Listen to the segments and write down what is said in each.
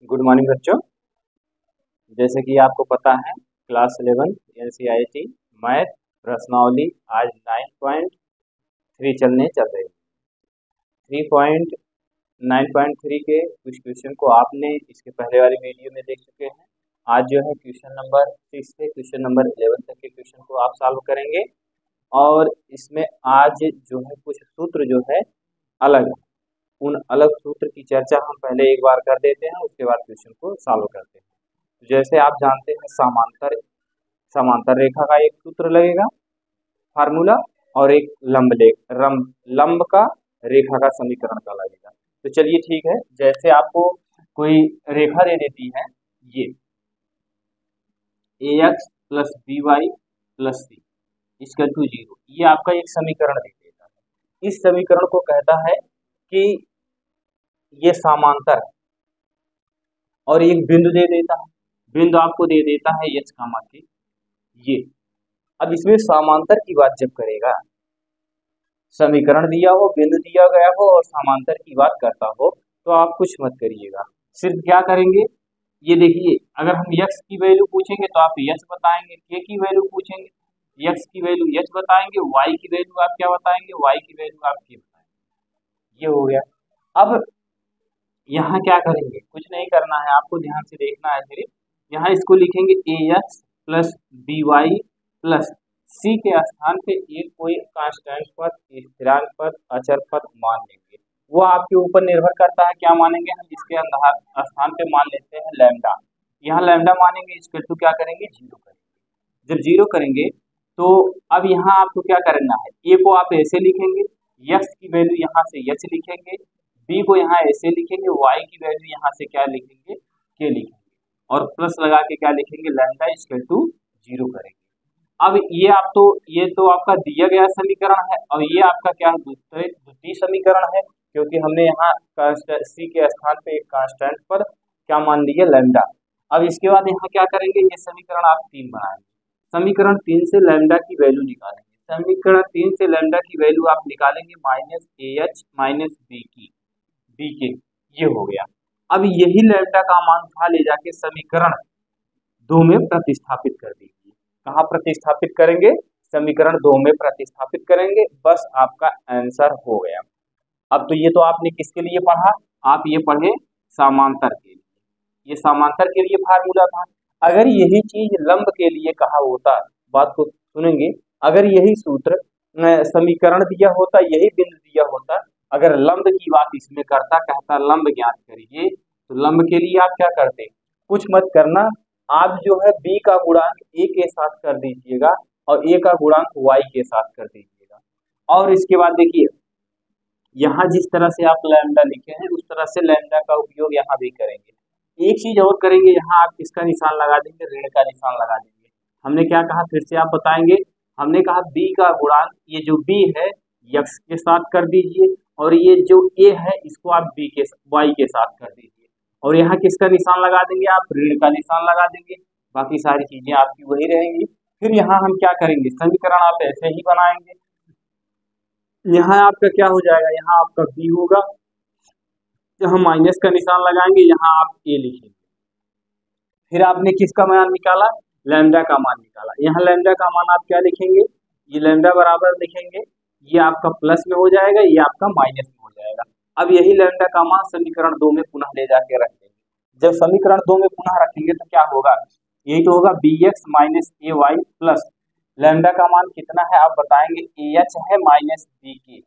Good morning बच्चों। जैसे कि आपको पता है क्लास 11 NCERT मैथ प्रश्नावली आज 9.3 चल रही है। 3.9.3 के कुछ क्वेश्चन को आपने इसके पहले वाली वीडियो में देख चुके हैं। आज जो है क्वेश्चन नंबर 6 से क्वेश्चन नंबर 11 तक के क्वेश्चन को आप सॉल्व करेंगे और इसमें आज जो है कुछ सूत्र जो है अलग है। उन अलग सूत्र की चर्चा हम पहले एक बार कर देते हैं, उसके बाद क्वेश्चन को सॉल्व करते हैं। तो जैसे आप जानते हैं समांतर रेखा का एक सूत्र लगेगा फार्मूला और एक लंब का रेखा का समीकरण का लगेगा। तो चलिए ठीक है, जैसे आपको कोई रेखा दे देती है ये ax plus B Y plus C equal to 0, ये आपका एक समीकरण दे देता है। इस समीकरण को कहता है कि ये समांतर है और एक बिंदु दे देता है, बिंदु आपको दे देता है एच कामा के ये। अब इसमें समांतर की बात जब करेगा, समीकरण दिया हो, बिंदु दिया गया हो और समांतर की बात करता हो तो आप कुछ मत करिएगा, सिर्फ क्या करेंगे, ये देखिए अगर हम x की वैल्यू पूछेंगे तो आप h बताएंगे, k की वैल्यू पूछेंगे x की वैल्यू h बताएंगे, y की वैल्यू आप क्या बताएंगे, y की वैल्यू आप k बताएंगे। ये हो गया। अब यहाँ क्या करेंगे, कुछ नहीं करना है, आपको ध्यान से देखना है। फिर यहाँ इसको लिखेंगे ax plus B Y plus C के स्थान पे एक कोई कांस्टेंट पद, स्थिरांक पद, अचर पद मान लेंगे। वो आपके ऊपर निर्भर करता है क्या मानेंगे हम। इसके अंदर स्थान पे मान लेते हैं लैम्डा, यहाँ लैम्डा मानेंगे, इसके टू क्या करेंगे 0 करेंगे। जब 0 करेंगे तो अब यहाँ आपको क्या करना है, ए को आप ऐसे लिखेंगे, x की वैल्यू यहाँ से h लिखेंगे, बी को यहाँ ऐसे लिखेंगे, y की वैल्यू यहाँ से क्या लिखेंगे k लिखेंगे और प्लस लगा के क्या लिखेंगे लैम्डा इक्वल टू 0 करेंगे। अब ये तो आपका दिया गया समीकरण है और ये आपका क्या है द्वितीय समीकरण है, क्योंकि हमने यहाँ सी के स्थान पे एक कांस्टेंट पर क्या मान लिया लैम्डा। अब इसके बाद यहाँ क्या करेंगे, ये समीकरण आप 3 बनाएंगे, समीकरण 3 से लैम्डा की वैल्यू निकालेंगे, समीकरण 3 से लैम्डा की वैल्यू आप निकालेंगे माइनस AH माइनस बी के, ये हो गया। अब यही लैम्डा का मान उठा ले जाके समीकरण 2 में प्रतिस्थापित कर दीजिए। कहाँ प्रतिस्थापित करेंगे, समीकरण 2 में प्रतिस्थापित करेंगे, बस आपका आंसर हो गया। अब तो ये तो आपने किसके लिए पढ़ा, आप ये पढ़े समांतर के लिए, ये समांतर के लिए फार्मूला था। अगर यही चीज लंब के लिए कहा होता, बात को सुनेंगे, अगर यही सूत्र समीकरण दिया होता, यही बिंदु दिया होता, अगर लंब की बात इसमें करता, कहता लंब ज्ञात करिए, तो लंब के लिए आप क्या करते, कुछ मत करना, आप जो है b का गुणांक a के साथ कर दीजिएगा और a का गुणांक y के साथ कर दीजिएगा। और इसके बाद देखिए यहाँ जिस तरह से आप लैम्डा लिखे हैं उस तरह से लैम्डा का उपयोग यहाँ भी करेंगे। एक चीज और करेंगे, यहाँ आप किसका निशान लगा देंगे, ऋण का निशान लगा देंगे। हमने क्या कहा, फिर से आप बताएंगे, हमने कहा b का गुणांक, ये जो b है x के साथ कर दीजिए और ये जो a है इसको आप y के साथ कर दीजिए और यहाँ किसका निशान लगा देंगे, आप ऋण का निशान लगा देंगे। बाकी सारी चीजें आपकी वही रहेंगी। फिर यहाँ हम क्या करेंगे, समीकरण आप ऐसे ही बनाएंगे, यहाँ आपका क्या हो जाएगा, यहाँ आपका b होगा, यहाँ माइनस का निशान लगाएंगे, यहाँ आप a लिखेंगे। फिर आपने किसका मान निकाला, लैम्डा का मान निकाला, यहाँ लैम्डा का मान आप क्या लिखेंगे, ये लैम्डा बराबर लिखेंगे, ये आपका प्लस में हो जाएगा, ये आपका माइनस में हो जाएगा। अब यही लैम्डा का मान समीकरण 2 में पुनः ले जाके रख देंगे। जब समीकरण 2 में पुनः रखेंगे तो क्या होगा, यही तो होगा bx minus ay plus lambda का मान कितना है आप बताएंगे, AH है माइनस बी के,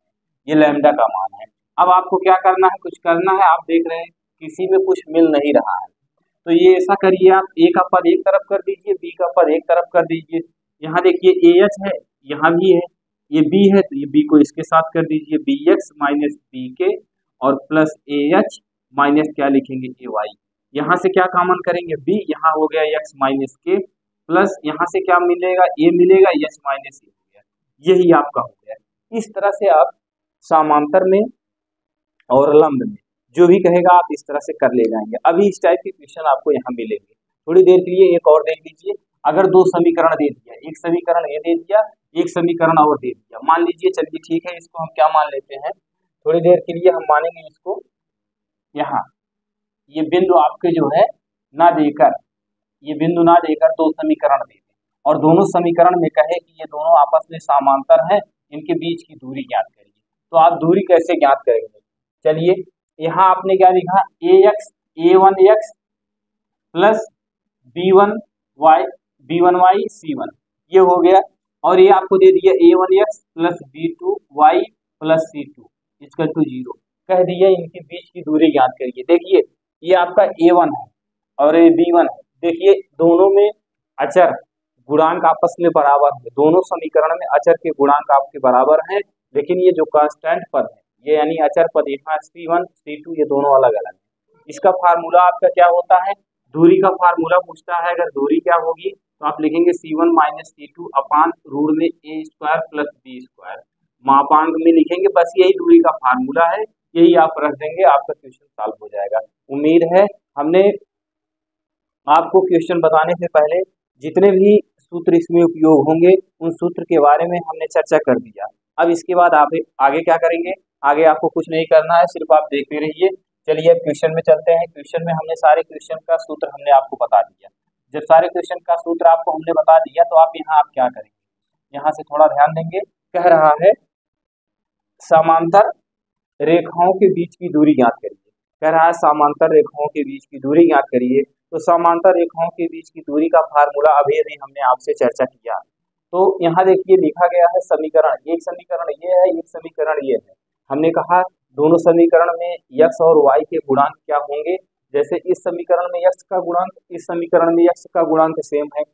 ये लैम्डा का मान है। अब आपको क्या करना है, कुछ करना है, आप देख रहे हैं किसी में कुछ मिल नहीं रहा है, तो ये ऐसा करिए, आप a का पद एक तरफ कर दीजिए, b का पद एक तरफ कर दीजिए। यहाँ देखिए AH है, यहाँ भी है, ये b है तो ये b को इसके साथ कर दीजिए, bx माइनस बी के और प्लस AH माइनस क्या लिखेंगे ay, यहाँ से क्या कॉमन करेंगे b, यहाँ हो गया x माइनस के प्लस यहाँ से क्या मिलेगा a मिलेगा, h माइनस ए हो गया, यही आपका हो गया। इस तरह से आप समांतर में और लंब में जो भी कहेगा आप इस तरह से कर ले जाएंगे। अभी इस टाइप के क्वेश्चन आपको यहाँ मिलेंगे। थोड़ी देर के लिए एक और देख लीजिए, अगर 2 समीकरण दे दिया, एक समीकरण ये दे दिया, एक समीकरण और दे दिया, मान लीजिए, चलिए ठीक है, इसको हम क्या मान लेते हैं, थोड़ी देर के लिए हम मानेंगे इसको, यहाँ ये बिंदु आपके जो है ना देकर, ये बिंदु ना देकर दो समीकरण दे दें और दोनों समीकरण में कहे कि ये दोनों आपस में समांतर हैं, इनके बीच की दूरी ज्ञात करिए। तो आप दूरी कैसे ज्ञात करेंगे? चलिए, यहाँ आपने क्या लिखा, a1x प्लस b1y c1, ये हो गया। और ये आपको दे दिया a1x plus b2y plus c2 equal to 0, कह दिया इनके बीच की दूरी ज्ञात करिए। देखिए ये आपका a1 है और ये b1 है। देखिए दोनों में अचर गुणांक आपस में बराबर है, दोनों समीकरण में अचर के गुणांक आपके बराबर हैं, लेकिन ये जो कांस्टेंट पद है, ये यानी अचर पद यहाँ c1 c2 ये दोनों अलग अलग है। इसका फार्मूला आपका क्या होता है? दूरी का फार्मूला पूछता है, अगर दूरी क्या होगी तो आप लिखेंगे c1 minus c2 upon root में a square plus b square, मापांक में लिखेंगे, बस यही दूरी का फार्मूला है, यही आप रख देंगे, आपका क्वेश्चन सॉल्व हो जाएगा। उम्मीद है हमने आपको क्वेश्चन बताने से पहले जितने भी सूत्र इसमें उपयोग होंगे उन सूत्र के बारे में हमने चर्चा कर दिया। अब इसके बाद आप आगे क्या करेंगे? आगे आपको कुछ नहीं करना है, सिर्फ आप देखते रहिए। चलिए अब क्वेश्चन में चलते हैं। क्वेश्चन में हमने सारे क्वेश्चन का सूत्र हमने आपको बता दिया। जब सारे क्वेश्चन का सूत्र आपको हमने बता दिया तो आप यहाँ क्या करेंगे? यहाँ से थोड़ा ध्यान देंगे। कह रहा है समांतर रेखाओं के बीच की दूरी ज्ञात करिए। कह रहा है समांतर रेखाओं के बीच की दूरी ज्ञात करिए। तो समांतर रेखाओं के बीच की दूरी का फार्मूला अभी अभी हमने आपसे चर्चा किया। तो यहाँ देखिए लिखा गया है समीकरण, एक समीकरण ये है, एक समीकरण ये है। हमने कहा दोनों समीकरण में x और y के गुणांक क्या होंगे? जैसे इस समीकरण में x का गुणांक, इस समीकरण में x का गुणांक सेम है,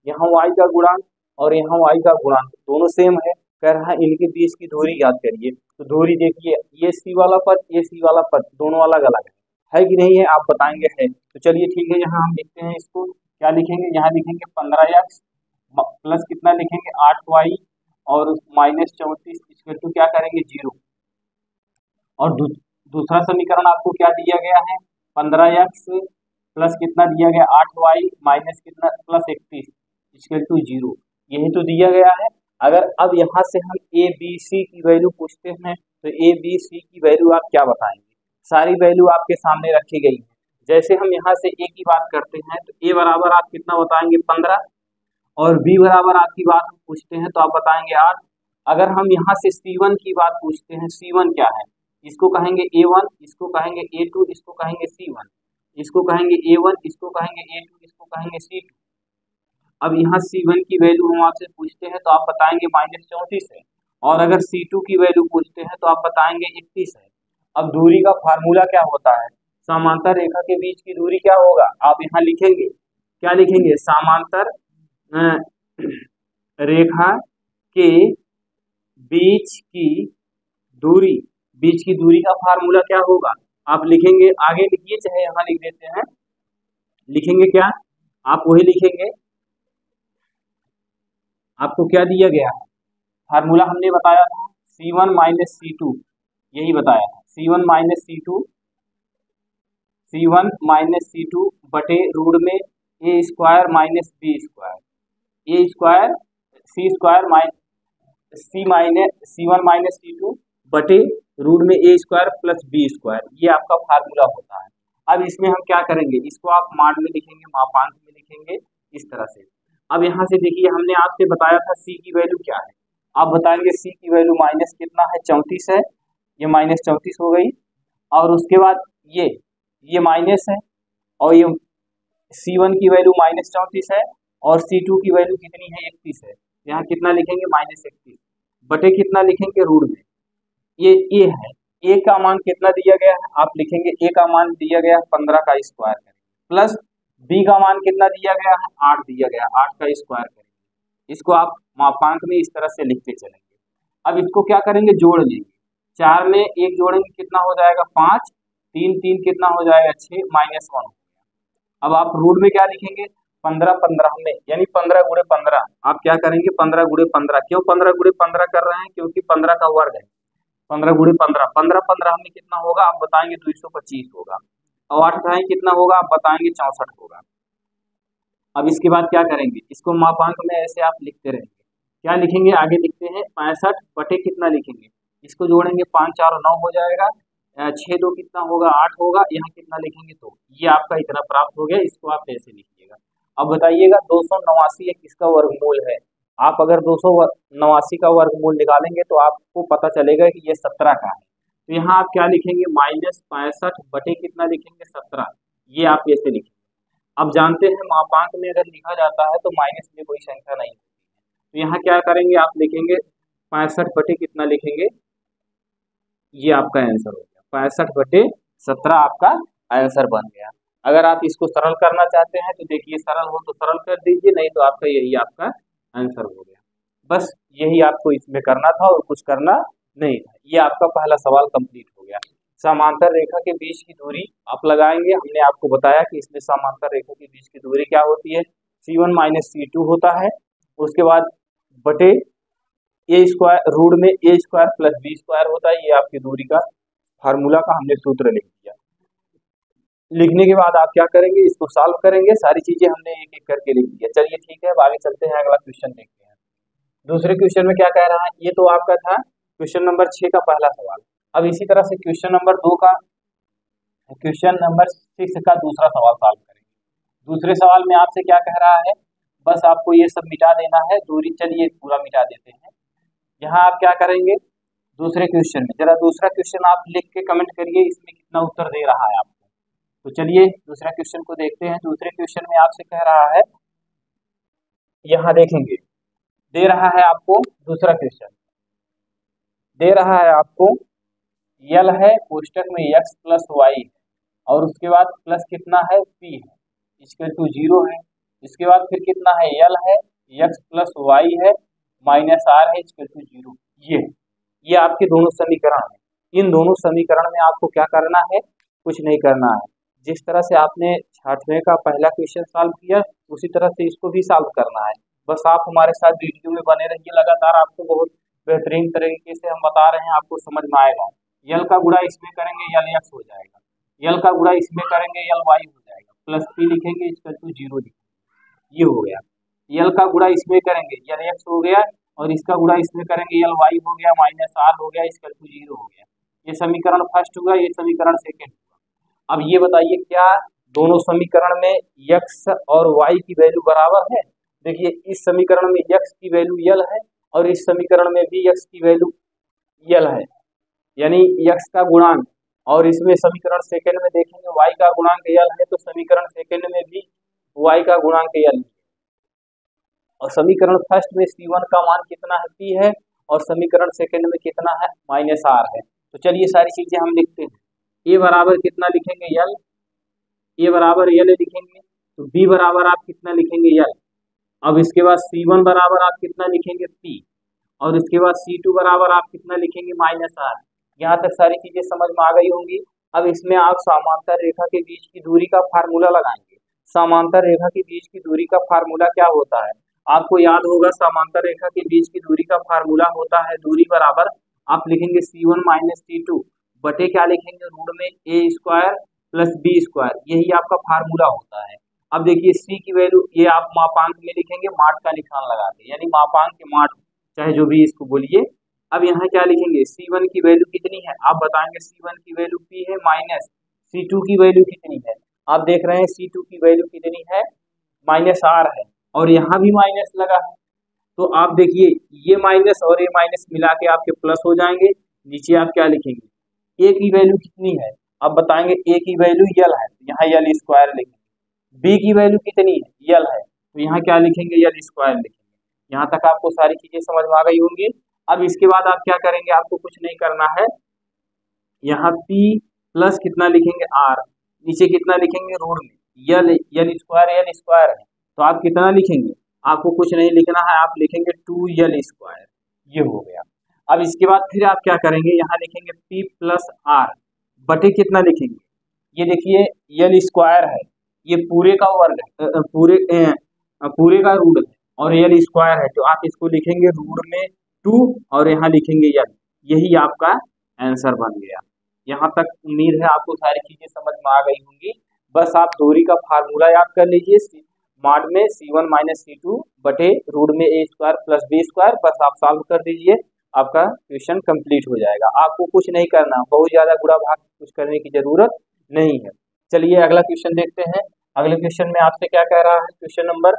यहाँ y का गुणांक और यहाँ y का गुणांक दोनों सेम है। कह रहा है इनके बीच की दूरी याद करिए। तो दूरी देखिए, ये c वाला पद, ये c वाला पद दोनों अलग अलग है कि नहीं है? आप बताएंगे है। तो चलिए ठीक है, यहाँ हम लिखते हैं इसको, क्या लिखेंगे? यहाँ लिखेंगे 15x प्लस कितना लिखेंगे 8y और माइनस 34 इसके टू क्या करेंगे 0। और दूसरा समीकरण आपको क्या दिया गया है? 15x प्लस कितना दिया गया 8y माइनस कितना प्लस 31 इसके टू 0, यही तो दिया गया है। अगर अब यहाँ से हम a b c की वैल्यू पूछते हैं तो a b c की वैल्यू आप क्या बताएंगे? सारी वैल्यू आपके सामने रखी गई है। जैसे हम यहाँ से a की बात करते हैं तो a बराबर आप कितना बताएंगे 15 और b बराबर आपकी बात हम पूछते हैं तो आप बताएंगे 8। अगर हम यहाँ से c1 की बात पूछते हैं, c1 क्या है? इसको कहेंगे a1, इसको कहेंगे a2, इसको कहेंगे c1, इसको कहेंगे a1, इसको कहेंगे a2, इसको कहेंगे c2। अब यहाँ c1 की वैल्यू हम आपसे पूछते हैं तो आप बताएंगे माइनस 34 है, और अगर c2 की वैल्यू पूछते हैं तो आप बताएंगे 31 है। अब दूरी का फार्मूला क्या होता है? समांतर रेखा के बीच की दूरी क्या होगा? आप यहाँ लिखेंगे, क्या लिखेंगे? समांतर रेखा के बीच की दूरी, बीच की दूरी का फार्मूला क्या होगा? आप लिखेंगे, आगे लिखिए चाहे यहाँ लिख देते हैं, लिखेंगे क्या? आप वही लिखेंगे, आपको क्या दिया गया है फार्मूला? हमने बताया था c1 माइनस c2, यही बताया था c1 minus c2, c1 minus c2 बटे रूट में a square minus b square, a square c square minus c1 minus c2 बटे रूट में a square plus b square, ये आपका फार्मूला होता है। अब इसमें हम क्या करेंगे? इसको आप माड में लिखेंगे, मापांक में लिखेंगे, इस तरह से। अब यहाँ से देखिए हमने आपसे बताया था c की वैल्यू क्या है, आप बताएंगे c की वैल्यू माइनस कितना है 34 है, ये माइनस 34 हो गई। और उसके बाद ये माइनस है और ये c1 की वैल्यू माइनस 34 है और c2 की वैल्यू कितनी है 31 है, यहाँ कितना लिखेंगे माइनस 31 बटे कितना लिखेंगे रूट में ये a है। a का मान कितना दिया गया है? आप लिखेंगे a का मान दिया गया है 15 का स्क्वायर प्लस b का मान कितना दिया गया है 8 दिया गया, 8 का स्क्वायर करेंगे। इसको आप मापांक में इस तरह से लिखते चलेंगे। अब इसको क्या करेंगे? जोड़ लेंगे, 4 में 1 जोड़ेंगे कितना हो जाएगा 5, 3 3 कितना हो जाएगा 6 माइनस 1 हो गया। अब आप रूट में क्या लिखेंगे? 15 15 में, यानी 15 गुणे 15, आप क्या करेंगे 15 गुणे 15। क्यों 15 गुणे 15 कर रहे हैं? क्योंकि 15 का वर्ग है, 15 गुणे 15, 15 15 में कितना होगा? आप बताएंगे 225 होगा, और 8 घाई कितना होगा? आप बताएंगे 64 होगा। अब इसके बाद क्या करेंगे? इसको मापांक में ऐसे आप लिखते रहेंगे, क्या लिखेंगे? आगे लिखते हैं 65 बटे कितना लिखेंगे? इसको जोड़ेंगे 5 4 9 हो जाएगा, 6 2 कितना होगा 8 होगा, यहाँ कितना लिखेंगे तो ये आपका इतना प्राप्त हो गया, इसको आप ऐसे लिखिएगा। अब बताइएगा 289 ये किसका वर्गमूल है। आप अगर 289 का वर्गमूल निकालेंगे तो आपको पता चलेगा कि ये 17 का है। तो यहाँ आप क्या लिखेंगे -65 बटे कितना लिखेंगे 17, ये आप ऐसे लिखेंगे। अब जानते हैं मापांक में अगर लिखा जाता है तो माइनस में कोई संख्या नहीं होती है, तो यहाँ क्या करेंगे आप लिखेंगे 65 बटे कितना लिखेंगे, ये आपका आंसर हो गया 65 बटे 17 आपका आंसर बन गया। अगर आप इसको सरल करना चाहते हैं तो देखिए सरल हो तो सरल कर दीजिए, नहीं तो आपका यही आपका आंसर हो गया। बस यही आपको इसमें करना था और कुछ करना नहीं था। ये आपका पहला सवाल कंप्लीट हो गया। समांतर रेखा के बीच की दूरी आप लगाएंगे, हमने आपको बताया कि इसमें समांतर रेखा के बीच की दूरी क्या होती है, C1 माइनस C2 होता है। उसके बाद बटे ए स्क्वायर रूट में ए स्क्वायर प्लस बी स्क्वायर होता है, ये आपकी दूरी का फार्मूला का हमने सूत्र लिख दिया। लिखने के बाद आप क्या करेंगे, इसको सॉल्व करेंगे, सारी चीजें हमने एक एक करके लिख दिया। चलिए ठीक है, अब आगे चलते हैं, अगला क्वेश्चन देखते हैं। दूसरे क्वेश्चन में क्या कह रहा है, ये तो आपका था क्वेश्चन नंबर 6 का पहला सवाल। अब इसी तरह से क्वेश्चन नंबर 6 का दूसरा सवाल सॉल्व करेंगे। दूसरे सवाल में आपसे क्या कह रहा है, बस आपको ये सब मिटा देना है दूरी। चलिए पूरा मिटा देते हैं। यहाँ आप क्या करेंगे, दूसरे क्वेश्चन में जरा दूसरा क्वेश्चन आप लिख के कमेंट करिए इसमें कितना उत्तर दे रहा है आपको। तो चलिए दूसरा क्वेश्चन को देखते हैं। दूसरे क्वेश्चन में आपसे कह रहा है, यहाँ देखेंगे दे रहा है आपको, दूसरा क्वेश्चन दे रहा है आपको यल है कोष्टक में x प्लस वाई है और उसके बाद प्लस कितना है p है, इसके टू 0 है। इसके बाद फिर कितना है यल है x प्लस वाई है माइनस r है, इसके टू 0। ये आपके दोनों समीकरण है। इन दोनों समीकरण में आपको क्या करना है, कुछ नहीं करना है। जिस तरह से आपने 6वें का पहला क्वेश्चन सॉल्व किया उसी तरह से इसको भी सॉल्व करना है। बस आप हमारे साथ वीडियो में बने रहिए, लगातार आपको बहुत बेहतरीन तरीके से हम बता रहे हैं, आपको समझ में आएगा। यल का गुणा इसमें करेंगे यल x हो जाएगा, यल का गुणा इसमें करेंगे यल y हो जाएगा, प्लस p लिखेंगे इसका टू 0 लिखेंगे, ये हो गया। यल का गुणा इसमें करेंगे यल x हो गया और इसका गुणा इसमें करेंगे यल y हो गया, माइनस r हो गया, इसका टू 0 हो गया। ये समीकरण फर्स्ट हुआ, ये समीकरण सेकेंड हुआ। अब ये बताइए क्या दोनों समीकरण में x और y की वैल्यू बराबर है। देखिए इस समीकरण में x की वैल्यू यल है और इस समीकरण में भी x की वैल्यू यल है, यानी x का गुणांक, और इसमें समीकरण सेकंड में देखेंगे y का गुणांक यल है, तो समीकरण सेकंड में भी y का गुणांक यल है। और समीकरण फर्स्ट में C1 का मान कितना है p है और समीकरण सेकंड में कितना है माइनस r है। तो चलिए सारी चीजें हम लिखते हैं। a बराबर कितना लिखेंगे यल, a बराबर यल लिखेंगे, तो b बराबर आप कितना लिखेंगे यल। अब इसके बाद C1 बराबर आप कितना लिखेंगे p और इसके बाद C2 बराबर आप कितना लिखेंगे माइनस r। यहाँ तक सारी चीजें समझ में आ गई होंगी। अब इसमें आप समांतर रेखा के बीच की दूरी का फार्मूला लगाएंगे। समांतर रेखा के बीच की दूरी का फार्मूला क्या होता है, आपको याद होगा। समांतर रेखा के बीच की दूरी का फार्मूला होता है दूरी बराबर आप लिखेंगे C1 माइनस C2 बटे क्या लिखेंगे रूट में a square plus b square, यही आपका फार्मूला होता है। अब देखिए c की वैल्यू ये आप मापांक में लिखेंगे, माठ का निशान लगा के, यानी मापांक के माठ चाहे जो भी इसको बोलिए। अब यहाँ क्या लिखेंगे, C1 की वैल्यू कितनी है आप बताएंगे, C1 की वैल्यू p है, माइनस C2 की वैल्यू कितनी है आप देख रहे हैं, C2 की वैल्यू कितनी है माइनस r है और यहाँ भी माइनस लगा है। तो आप देखिए ये माइनस और ये माइनस मिला के आपके प्लस हो जाएंगे। नीचे आप क्या लिखेंगे, a की वैल्यू कितनी है आप बताएंगे, a की वैल्यू यल है, यहाँ यल स्क्वायर लिखेंगे। b की वैल्यू कितनी है यल है, तो यहाँ क्या लिखेंगे यल स्क्वायर लिखेंगे। यहाँ तक आपको सारी चीजें समझ में आ गई होंगी। अब इसके बाद आप क्या करेंगे, आपको कुछ नहीं करना है। यहाँ p प्लस कितना लिखेंगे r, नीचे कितना लिखेंगे रूट में यल स्क्वायर है, तो आप कितना लिखेंगे, आपको कुछ नहीं लिखना है, आप लिखेंगे 2l स्क्वायर, ये हो गया। अब इसके बाद फिर आप क्या करेंगे, यहाँ लिखेंगे p प्लस r बटे कितना लिखेंगे, ये देखिए यल स्क्वायर है, ये पूरे का वर्ग है, पूरे का रूट है और यल स्क्वायर है, तो आप इसको लिखेंगे रूट में 2 और यहाँ लिखेंगे यल, यही आपका आंसर बन गया। यहाँ तक उम्मीद है आपको सारी चीजें समझ में आ गई होंगी। बस आप दूरी का फार्मूला याद कर लीजिए, माड में C1 माइनस C2 बटे रूट में a square plus b square, बस आप सॉल्व कर दीजिए आपका क्वेश्चन कंप्लीट हो जाएगा। आपको कुछ नहीं करना, बहुत ज़्यादा गुणा भाग कुछ करने की जरूरत नहीं है। चलिए अगला क्वेश्चन देखते हैं। अगले क्वेश्चन में आपसे क्या कह रहा है, क्वेश्चन नंबर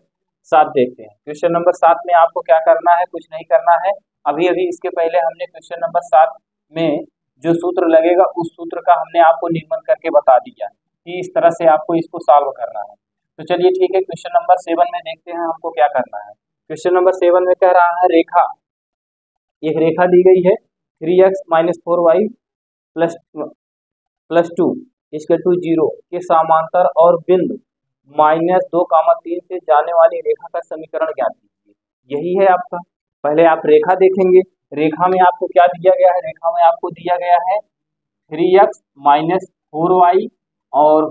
7 देखते हैं। क्वेश्चन नंबर 7 में आपको क्या करना है, कुछ नहीं करना है। अभी अभी इसके पहले हमने क्वेश्चन नंबर 7 में जो सूत्र लगेगा उस सूत्र का हमने आपको नियमन करके बता दिया कि इस तरह से आपको इसको सॉल्व करना है। तो चलिए ठीक है, क्वेश्चन नंबर 7 में देखते हैं हमको क्या करना है। क्वेश्चन नंबर 7 में कह रहा है रेखा, एक रेखा दी गई है 3x - 4y plus 2 equal to 0 के समांतर और बिंदु -2, 3 से जाने वाली रेखा का समीकरण ज्ञात कीजिए। यही है आपका। पहले आप रेखा देखेंगे, रेखा में आपको क्या दिया गया है, रेखा में आपको दिया गया है 3x - 4y और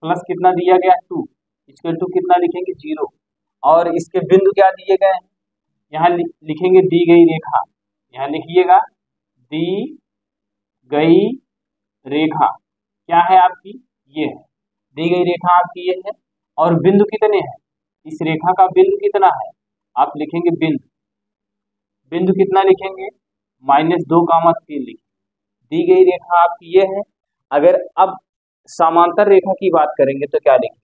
प्लस कितना दिया गया है 2 इक्वल टू कितना लिखेंगे 0, और इसके बिंदु क्या दिए गए हैं, यहाँ लिखेंगे दी गई रेखा, यहाँ लिखिएगा दी गई रेखा क्या है आपकी, ये है दी गई रेखा आपकी ये है। और बिंदु कितने हैं, इस रेखा का बिंदु कितना है, आप लिखेंगे बिंदु, बिंदु कितना लिखेंगे -2, 3 लिखेंगे। दी गई रेखा आपकी ये है। अगर अब समांतर रेखा की बात करेंगे तो क्या लिखेंगे,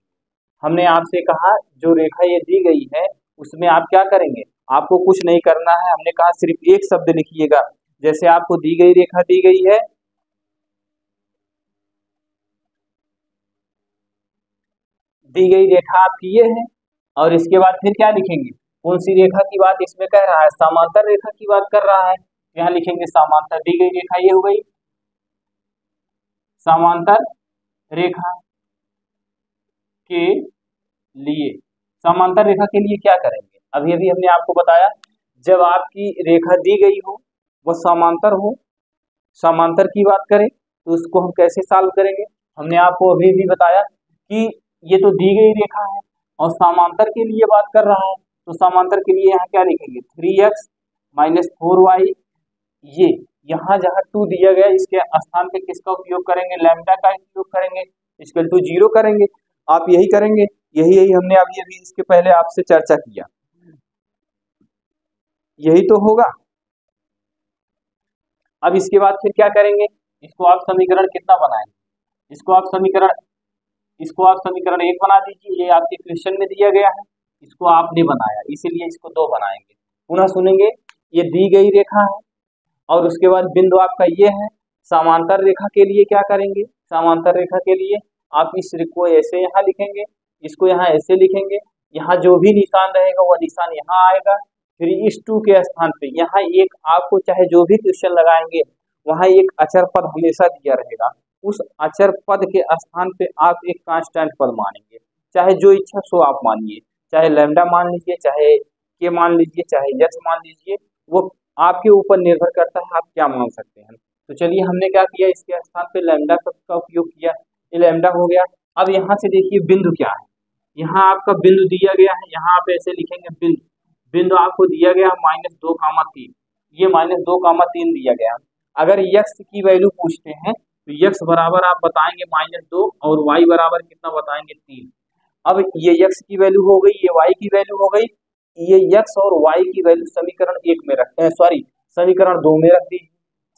हमने आपसे कहा जो रेखा ये दी गई है उसमें आप क्या करेंगे, आपको कुछ नहीं करना है। हमने कहा सिर्फ एक शब्द लिखिएगा, जैसे आपको दी गई रेखा दी गई है, दी गई रेखा आपकी ये है, और इसके बाद फिर क्या लिखेंगे, कौन सी रेखा की बात इसमें कह रहा है, समांतर रेखा की बात कर रहा है, यहाँ लिखेंगे समांतर। दी गई रेखा ये हो गई समांतर रेखा के लिए, समांतर रेखा के लिए क्या करेंगे, अभी अभी हमने आपको बताया जब आपकी रेखा दी गई हो वो समांतर हो, समांतर की बात करें तो उसको हम कैसे सॉल्व करेंगे, हमने आपको अभी भी बताया कि ये तो दी गई रेखा है और समांतर के लिए बात कर रहा है, तो समांतर के लिए यहाँ क्या लिखेंगे 3x - 4y, ये यहाँ जहाँ 2 दिया गया इसके स्थान पे किसका उपयोग करेंगे, लैम्डा का उपयोग करेंगे, इक्वल टू 0 करेंगे। आप यही करेंगे, यही हमने अभी अभी इसके पहले आपसे चर्चा किया, यही तो होगा। अब इसके बाद फिर क्या करेंगे, इसको आप समीकरण कितना बनाएंगे, इसको आप समीकरण 1 बना दीजिए, ये आपके क्वेश्चन में दिया गया है, इसको आपने बनाया इसीलिए इसको 2 बनाएंगे। पुनः सुनेंगे, ये दी गई रेखा है और उसके बाद बिंदु आपका ये है। समांतर रेखा के लिए क्या करेंगे, समांतर रेखा के लिए आप इस को ऐसे यहाँ लिखेंगे, इसको यहाँ ऐसे लिखेंगे, यहाँ जो भी निशान रहेगा वो निशान यहाँ आएगा, फिर इस 2 के स्थान पे यहाँ एक आपको चाहे जो भी क्वेश्चन लगाएंगे वहाँ एक अचर पद हमेशा दिया रहेगा, उस अचर पद के स्थान पे आप एक कांस्टेंट पद मानेंगे, चाहे जो इच्छा सो आप मानिए, चाहे लैम्डा मान लीजिए, चाहे के मान लीजिए, चाहे यक्स मान लीजिए, वो आपके ऊपर निर्भर करता है आप क्या मान सकते हैं। तो चलिए हमने क्या किया, इसके स्थान पे लैम्डा शब्द का उपयोग किया, ये लैम्डा हो गया। अब यहाँ से देखिए बिंदु क्या है, यहाँ आपका बिंदु दिया गया है, यहाँ आप ऐसे लिखेंगे बिंदु, बिंदु आपको दिया गया -2, 3, ये -2, 3 दिया गया। अगर यक्स की वैल्यू पूछते हैं तो यक्स बराबर आप बताएंगे -2 और वाई बराबर कितना बताएंगे 3। अब ये यक्स की वैल्यू हो गई, ये वाई की वैल्यू हो गई, ये यक्स और वाई की वैल्यू समीकरण 1 में समीकरण 2 में रख दीजिए।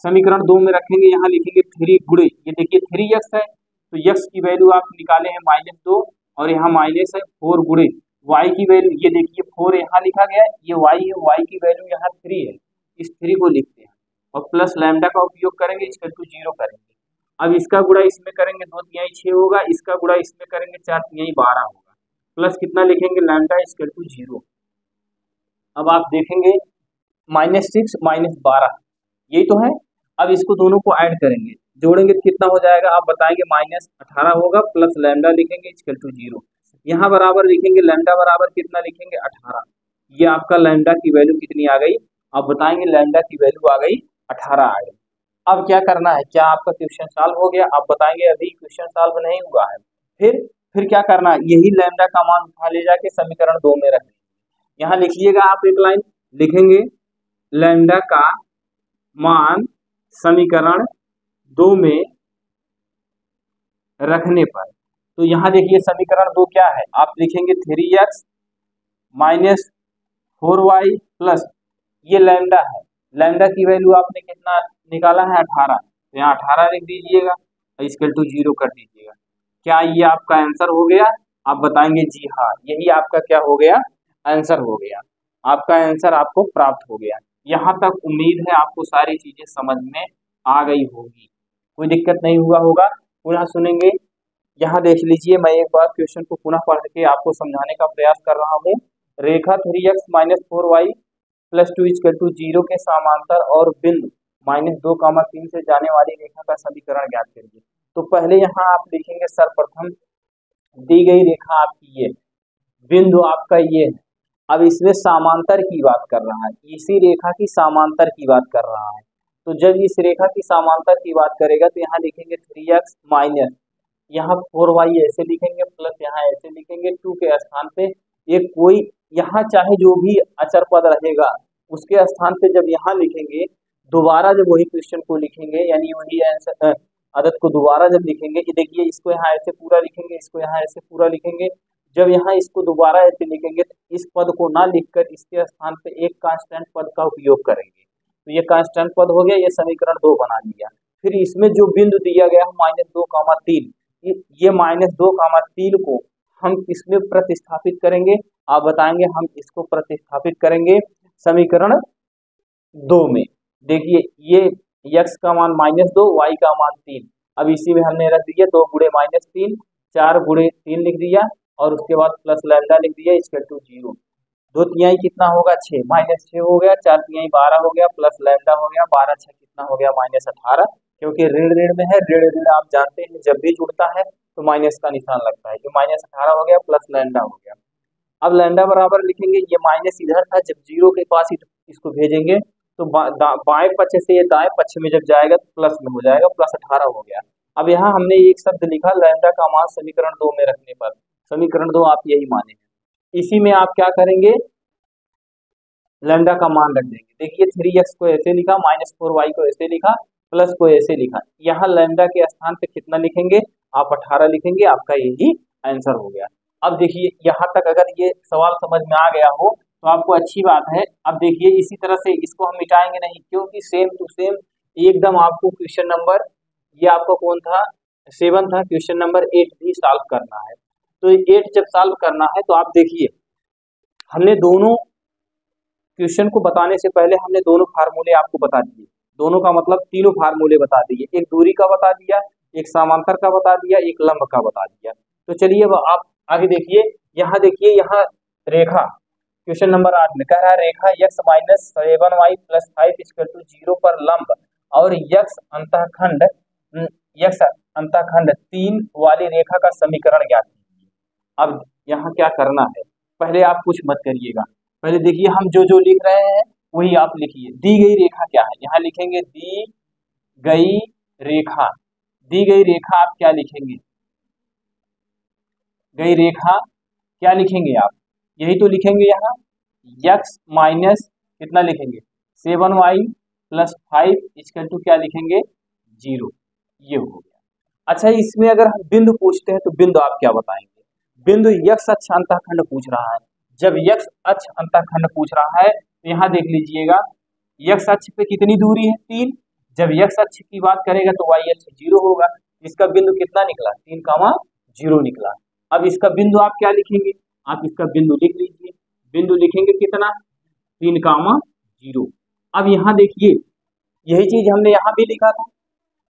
समीकरण 2 में रखेंगे, यहाँ लिखेंगे 3 गुणे, ये देखिए 3x है तो यक्स की वैल्यू आप निकाले हैं -2 और यहाँ माइनस है 4 गुणे वाई की वैल्यू, ये देखिए 4 यहाँ लिखा गया है, ये वाई है, वाई की वैल्यू यहाँ 3 है, इस 3 को लिखते हैं और प्लस लैम्डा का उपयोग करेंगे, इक्वल टू 0 करेंगे। अब इसका गुणा इसमें करेंगे 2 तिहाई 6 होगा, इसका गुणा इसमें करेंगे 4 तिहाई 12 होगा, प्लस कितना लिखेंगे लैम्डा इक्वल टू 0। अब आप देखेंगे -6 -12 यही तो है। अब इसको दोनों को ऐड करेंगे, जोड़ेंगे तो कितना हो जाएगा, आप बताएंगे -18 होगा, प्लस लैम्डा लिखेंगे इक्वल टू 0, यहाँ बराबर लिखेंगे लैम्डा बराबर कितना लिखेंगे 18, ये आपका लैम्डा की वैल्यू कितनी आ गई, आप बताएंगे लैम्डा की वैल्यू आ गई 18 आ गई। अब क्या करना है, क्या आपका क्वेश्चन सॉल्व हो गया, आप बताएंगे अभी क्वेश्चन सॉल्व नहीं हुआ है। फिर क्या करना है, यही लैम्डा का मान उठा ले जाके समीकरण 2 में रखें, यहाँ लिखिएगा आप एक लाइन लिखेंगे लैम्डा का मान समीकरण 2 में रखने पर, तो यहाँ देखिए समीकरण 2 क्या है, आप लिखेंगे 3x - 4y प्लस ये लैम्डा है, लैम्डा की वैल्यू आपने कितना निकाला है 18, तो यहाँ 18 लिख दीजिएगा और इक्वल टू 0 कर दीजिएगा। क्या ये आपका आंसर हो गया? आप बताएंगे जी हाँ, यही आपका क्या हो गया? आंसर हो गया। आपका आंसर आपको प्राप्त हो गया। यहाँ तक उम्मीद है आपको सारी चीजें समझ में आ गई होगी, कोई दिक्कत नहीं हुआ होगा। पुनः सुनेंगे, यहाँ देख लीजिए, मैं एक बार क्वेश्चन को पुनः पढ़ के आपको समझाने का प्रयास कर रहा हूँ। रेखा 3x minus 4y plus 2 equal to 0 के समांतर और बिंदु -2, 3 से जाने वाली रेखा का समीकरण ज्ञात करिए। तो पहले यहाँ आप लिखेंगे सर्वप्रथम दी गई रेखा आपकी ये, बिंदु आपका ये है। अब इसमें समांतर की बात कर रहा है, इसी रेखा की समांतर की बात कर रहा है। तो जब इस रेखा की समांतर की बात करेगा तो यहाँ लिखेंगे 3x माइनस, यहाँ 4y ऐसे लिखेंगे, प्लस यहाँ ऐसे लिखेंगे, 2 के स्थान पे एक कोई यहाँ चाहे जो भी अचर पद रहेगा उसके स्थान पे जब यहाँ लिखेंगे, दोबारा जब वही क्वेश्चन को लिखेंगे, यानी वही आंसर आदत को दोबारा जब लिखेंगे कि देखिए इसको यहाँ ऐसे पूरा लिखेंगे, इसको यहाँ ऐसे पूरा लिखेंगे। जब यहाँ इसको दोबारा ऐसे लिखेंगे तो इस पद को ना लिखकर इसके स्थान पे एक कांस्टेंट पद का उपयोग करेंगे, तो ये कांस्टेंट पद हो गया, ये समीकरण 2 बना लिया। फिर इसमें जो बिंदु दिया गया है -2, 3, ये -2, 3 को हम इसमें प्रतिस्थापित करेंगे। आप बताएंगे हम इसको प्रतिस्थापित करेंगे समीकरण 2 में। देखिए ये x का मान -2, y का मान 3, अब इसी में हमने रख दिया 2 गुणे -3, 4 गुणे 3 लिख दिया और उसके बाद प्लस लैम्डा लिख दिया इक्वल टू 0। 2 तिहाई कितना होगा 6, -6 हो गया, 4 तिहाई 12 हो गया, प्लस लैम्डा हो गया 12, 6 कितना हो गया -18, क्योंकि ऋण ऋण में है, ऋण ऋण आप जानते हैं जब भी जुड़ता है तो माइनस का निशान लगता है, जो -18 हो गया प्लस लैम्डा हो गया। अब लैम्डा बराबर लिखेंगे, ये माइनस इधर था, जब 0 के पास इसको भेजेंगे तो बाएं पक्ष से ये दाएं पक्ष में जब जाएगा तो प्लस में हो जाएगा, +18 हो गया। अब यहाँ हमने एक शब्द लिखा लैम्डा का मान समीकरण 2 में रखने पर, समीकरण 2 आप यही माने, इसी में आप क्या करेंगे लैम्डा का मान रख देंगे। देखिए 3x को ऐसे लिखा, -4y को ऐसे लिखा, प्लस को ऐसे लिखा, यहाँ लैम्डा के स्थान पे कितना लिखेंगे आप 18 लिखेंगे, आपका यही आंसर हो गया। अब देखिए यहाँ तक अगर ये सवाल समझ में आ गया हो तो आपको अच्छी बात है। अब देखिए इसी तरह से इसको हम मिटाएंगे नहीं, क्योंकि सेम टू सेम एकदम आपको क्वेश्चन नंबर, ये आपका कौन था 7 था, क्वेश्चन नंबर 8 भी सॉल्व करना है। तो 8 जब सॉल्व करना है तो आप देखिए हमने दोनों क्वेश्चन को बताने से पहले हमने दोनों फार्मूले आपको बता दिए, दोनों का मतलब तीनों फार्मूले बता दिए, एक दूरी का बता दिया, एक समांतर का बता दिया, एक लंब का बता दिया। तो चलिए अब आप आगे देखिए, देखिए यहाँ रेखा क्वेश्चन नंबर 8 में कह रहा है रेखा x -7y + 5 = 0 पर लंब और x अंतःखंड 3 वाली रेखा का समीकरण ज्ञात कीजिए। अब यहाँ क्या करना है, पहले आप कुछ मत करिएगा, पहले देखिए हम जो लिख रहे हैं वही आप लिखिए। दी गई रेखा क्या है, यहाँ लिखेंगे दी गई रेखा, दी गई रेखा आप क्या लिखेंगे, गई रेखा क्या लिखेंगे आप, यही तो लिखेंगे यहाँ x माइनस कितना लिखेंगे 7y + 5 = क्या लिखेंगे 0, ये हो गया। अच्छा इसमें अगर हम बिंदु पूछते हैं तो बिंदु आप क्या बताएंगे, बिंदु x अक्ष अंतःखंड पूछ रहा है। जब x अक्ष अंतःखंड पूछ रहा है तो यहाँ देख लीजिएगा x अक्ष पे कितनी दूरी है 3, जब x अक्ष की बात करेगा तो y अक्ष 0 होगा, इसका बिंदु कितना निकला 3, 0 निकला। अब इसका बिंदु आप क्या लिखेंगे, आप इसका बिंदु लिख लीजिए, बिंदु लिखेंगे कितना 3, 0। अब यहाँ देखिए यही चीज हमने यहाँ भी लिखा था,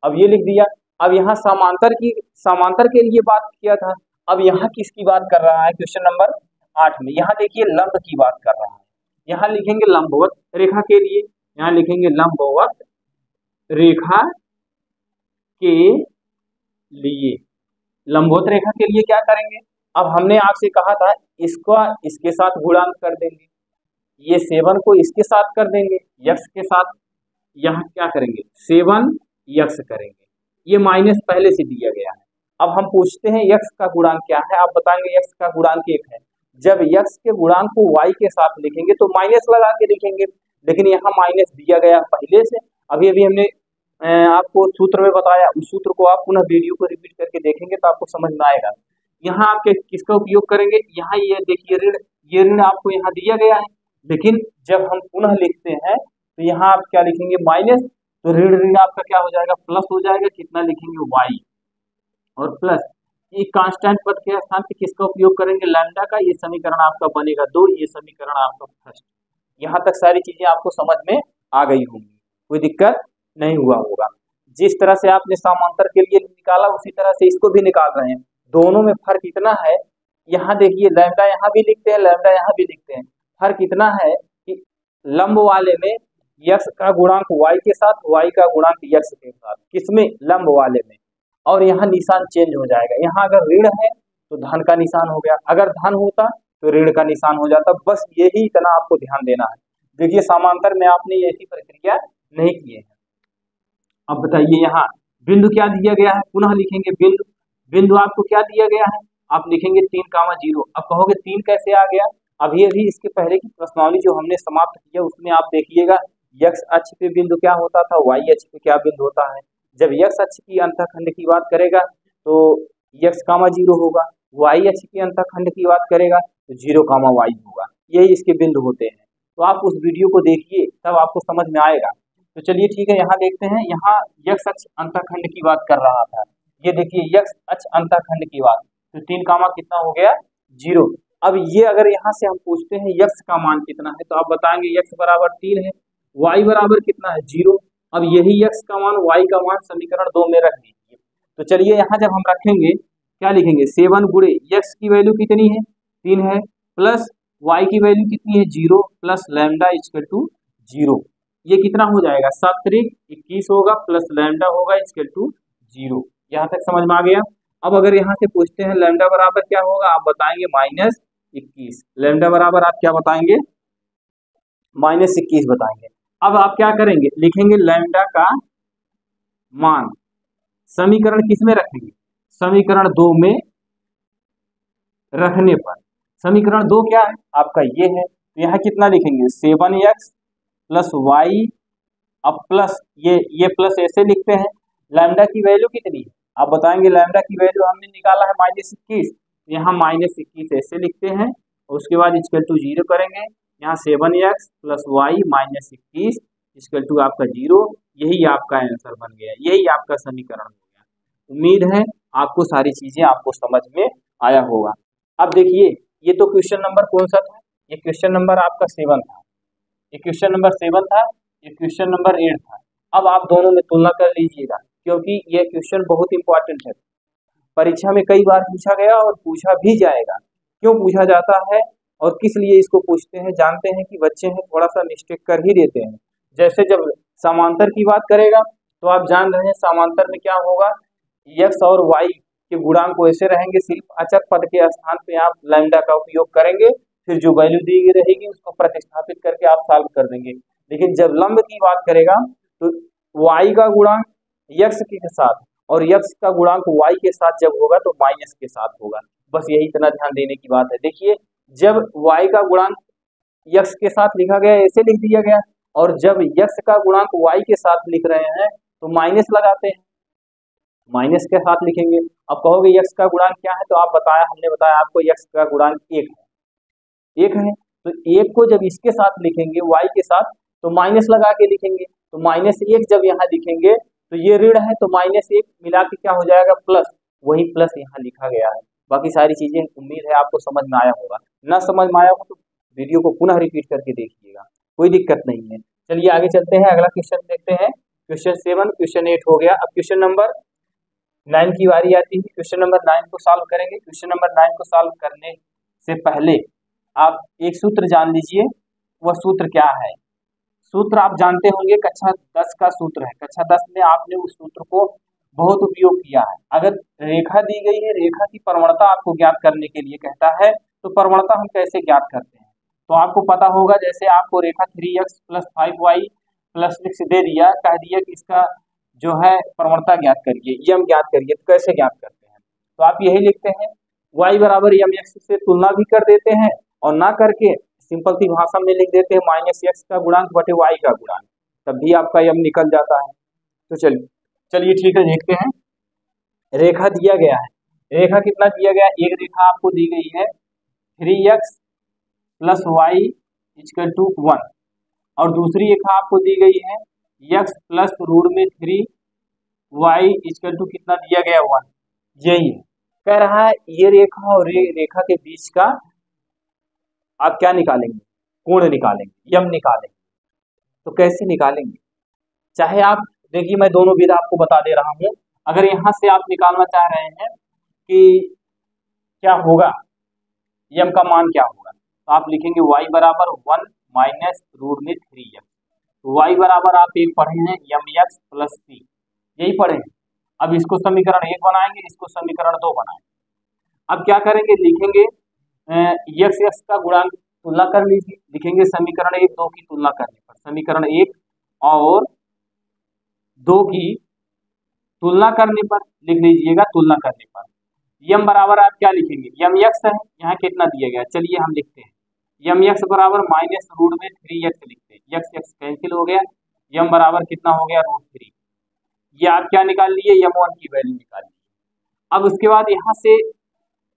अब ये लिख दिया। अब यहाँ समांतर के लिए बात किया था, अब यहाँ किसकी बात कर रहा है क्वेश्चन नंबर 8 में, यहाँ देखिए लंब की बात कर रहा है। यहाँ लिखेंगे लंबवत रेखा के लिए, यहाँ लिखेंगे लंबवत रेखा के लिए, लंबवत रेखा के लिए क्या करेंगे, अब हमने आपसे कहा था इसको इसके साथ गुणांक कर देंगे, ये 7 को इसके साथ कर देंगे x के साथ, यहाँ क्या करेंगे 7x करेंगे, ये माइनस पहले से दिया गया है। अब हम पूछते हैं x का गुणांक क्या है, आप बताएंगे x का गुणांक 1 है। जब x के गुणांक को y के साथ लिखेंगे तो माइनस लगा के लिखेंगे, लेकिन यहाँ माइनस दिया गया पहले से, अभी हमने आपको सूत्र में बताया, उस सूत्र को आप पुनः वीडियो को रिपीट करके देखेंगे तो आपको समझ में आएगा। यहाँ आप किसका उपयोग करेंगे, यहाँ ये देखिए ऋण, ये ऋण आपको यहाँ दिया गया है, लेकिन जब हम पुनः लिखते हैं तो यहाँ आप क्या लिखेंगे माइनस, तो ऋण ऋण आपका क्या हो जाएगा प्लस हो जाएगा, कितना लिखेंगे y और प्लस ये कांस्टेंट पद के स्थान पे किसका उपयोग करेंगे लैम्डा का, ये समीकरण आपका बनेगा 2, ये समीकरण आपका फर्स्ट। यहाँ तक सारी चीजें आपको समझ में आ गई होंगी, कोई दिक्कत नहीं हुआ होगा। जिस तरह से आपने समांतर के लिए निकाला उसी तरह से इसको भी निकाल रहे हैं। दोनों में फर्क इतना है, यहाँ देखिए लैम्डा यहाँ भी लिखते हैं, लैम्डा यहाँ भी लिखते हैं। फर्क इतना है कि लंब वाले में यक्स का गुणांक y के साथ, y का गुणांक यक्स के साथ, किसमें लंब वाले में, और यहाँ निशान चेंज हो जाएगा। यहाँ अगर ऋण है तो धन का निशान हो गया, अगर धन होता तो ऋण का निशान हो जाता। बस यही इतना आपको ध्यान देना है। देखिए समांतर में आपने ऐसी प्रक्रिया नहीं की है। अब बताइए यहाँ बिंदु क्या दिया गया है, पुनः लिखेंगे बिंदु। बिंदु आपको क्या दिया गया है, आप लिखेंगे 3,0। अब कहोगे 3 कैसे आ गया, अभी अभी इसके पहले की प्रश्नावली जो हमने समाप्त किया उसमें आप देखिएगा यक्स अक्ष पे बिंदु क्या होता था, वाई अक्ष पे क्या बिंदु होता है। जब यक्स अक्ष की अंतःखंड की बात करेगा तो x,0 होगा, वाई अक्ष की अंतःखंड की बात करेगा तो 0,y होगा। यही इसके बिंदु होते हैं। तो आप उस वीडियो को देखिए तब आपको समझ में आएगा। तो चलिए ठीक है, यहाँ देखते हैं। यहाँ यक्स अक्ष अंतःखंड की बात कर रहा था, ये देखिए यक्स अक्ष अंतःखंड की बात, तो 3 कितना हो गया 0। अब ये अगर यहाँ से हम पूछते हैं यक्स का मान कितना है तो आप बताएंगे यक्स बराबर 3 है, वाई बराबर कितना है 0। अब यही यक्स का मान वाई का मान समीकरण 2 में रख दीजिए। तो चलिए यहाँ जब हम रखेंगे क्या लिखेंगे 7 गुणे यक्स की वैल्यू कितनी है 3 है, प्लस वाई की वैल्यू कितनी है 0, प्लस लैम्डा इक्वल टू 0। ये कितना हो जाएगा 7 × 21 होगा, प्लस लैम्डा होगा इक्वल टू 0। यहाँ तक समझ में आ गया। अब अगर यहाँ से पूछते हैं लैम्डा बराबर क्या होगा, आप बताएंगे -21। लैम्डा बराबर आप क्या बताएंगे -21 बताएंगे। अब आप क्या करेंगे लिखेंगे लैम्डा का मान समीकरण किस में रखेंगे, समीकरण 2 में रखने पर। समीकरण 2 क्या है आपका ये है, तो यहाँ कितना लिखेंगे 7x प्लस वाई, अब प्लस ये प्लस ऐसे लिखते हैं। लैम्डा की वैल्यू कितनी है आप बताएंगे, लैम्डा की वैल्यू हमने निकाला है -21, यहाँ -21 ऐसे लिखते हैं, और उसके बाद इक्वल टू 0 करेंगे। यहाँ 7x plus Y -21 equal to आपका 0। यही आपका आंसर बन गया, यही आपका समीकरण हो गया। उम्मीद है आपको सारी चीजें आपको समझ में आया होगा। अब देखिए ये तो क्वेश्चन नंबर कौन सा था, ये क्वेश्चन नंबर आपका 7 था, ये क्वेश्चन नंबर 7 था, ये क्वेश्चन नंबर 8 था। अब आप दोनों में तुलना कर लीजिएगा, क्योंकि ये क्वेश्चन बहुत इंपॉर्टेंट है, परीक्षा में कई बार पूछा गया और पूछा भी जाएगा। क्यों पूछा जाता है और किस लिए इसको पूछते हैं, जानते हैं कि बच्चे हैं थोड़ा सा मिस्टेक कर ही देते हैं। जैसे जब समांतर की बात करेगा तो आप जान रहे हैं समांतर में क्या होगा, यक्स और वाई के गुणांक वैसे रहेंगे, सिर्फ अचर पद के स्थान पे आप लैम्डा का उपयोग करेंगे, फिर जो वैल्यू दी गई रहेगी उसको प्रतिस्थापित करके आप सॉल्व कर देंगे। लेकिन जब लंब की बात करेगा तो वाई का गुणांक यक्स के साथ और यक्स का गुणांक वाई के साथ जब होगा तो माइनस के साथ होगा। बस यही इतना ध्यान देने की बात है। देखिए जब वाई का गुणांक यक्स के साथ लिखा गया ऐसे लिख दिया गया, और जब यक्स का गुणांक वाई के साथ लिख रहे हैं तो माइनस लगाते हैं, माइनस के साथ लिखेंगे। अब कहोगे यक्स का गुणांक क्या है, तो आप बताया, हमने बताया आपको यक्स का गुणांक 1 है, 1 है। तो 1 को जब इसके साथ लिखेंगे वाई के साथ तो माइनस लगा के लिखेंगे, तो -1 जब यहाँ लिखेंगे तो ये ऋण है तो -1 मिला के क्या हो जाएगा प्लस, वही प्लस यहाँ लिखा गया है। बाकी सारी चीजें उम्मीद है आपको समझ में आया होगा, ना समझ में आया हो तो वीडियो को पुनः रिपीट करके देखिएगा, कोई दिक्कत नहीं है। चलिए आगे चलते हैं, अगला क्वेश्चन देखते हैं। क्वेश्चन 7, क्वेश्चन 8 हो गया। अब क्वेश्चन नंबर 9 की बारी आती है। क्वेश्चन नंबर 9 को सॉल्व करेंगे। क्वेश्चन नंबर 9 को सॉल्व करने से पहले आप एक सूत्र जान लीजिए, वह सूत्र क्या है। सूत्र आप जानते होंगे, कक्षा 10 का सूत्र है। कक्षा 10 में आपने उस सूत्र को बहुत उपयोग किया है। अगर रेखा दी गई है, रेखा की प्रवणता आपको ज्ञात करने के लिए कहता है, तो प्रवणता हम कैसे ज्ञात करते हैं तो आपको पता होगा। जैसे आपको रेखा 3x प्लस 5y प्लस 6 दे दिया, कह दिया कि इसका जो है प्रवणता ज्ञात करिए, यम ज्ञात करिए, तो कैसे ज्ञात करते हैं, तो आप यही लिखते हैं y बराबर mx से तुलना भी कर देते हैं, और ना करके सिंपल सी भाषा में लिख देते हैं -x का गुणांक बटे y का गुणांक, तब भी आपका यम निकल जाता है। तो चलिए ठीक है, देखते हैं। रेखा दिया गया है, रेखा कितना दिया गया है, एक रेखा आपको दी गई है 3x plus Y equal to 1। और दूसरी रेखा आपको दी गई है x प्लस रूट में 3y इक्वल टू कितना दिया गया 1। यही है, कह रहा है ये रेखा और रेखा के बीच का आप क्या निकालेंगे, कोण निकालेंगे, यम निकालेंगे। तो कैसे निकालेंगे, चाहे आप देखिए मैं दोनों विधा आपको बता दे रहा हूं। अगर यहां से आप निकालना चाह रहे हैं कि क्या होगा, यम का मान क्या होगा, तो आप लिखेंगे y बराबर 1 माइनस रूट में 3m। y बराबर आप एक पढ़े हैं mx प्लस c, यही पढ़े हैं। अब इसको समीकरण 1 बनाएंगे, इसको समीकरण 2 बनाएंगे। अब क्या करेंगे, लिखेंगे x का गुणांक तुलना कर लीजिए, लिखेंगे समीकरण 1 2 की तुलना करने पर, समीकरण 1 और 2 की तुलना करने पर लिख लीजिएगा, तुलना करने पर यम बराबर आप क्या लिखेंगे, यम एक्स है, यहाँ कितना दिया गया, चलिए हम लिखते हैं यम एक्स बराबर माइनस रूट में 3x लिखते हैं, एक्स एक्स कैंसिल हो गया, यम बराबर कितना हो गया रूट 3। ये आप क्या निकाल लिए, यम1 की वैल्यू निकाल ली। अब उसके बाद यहाँ से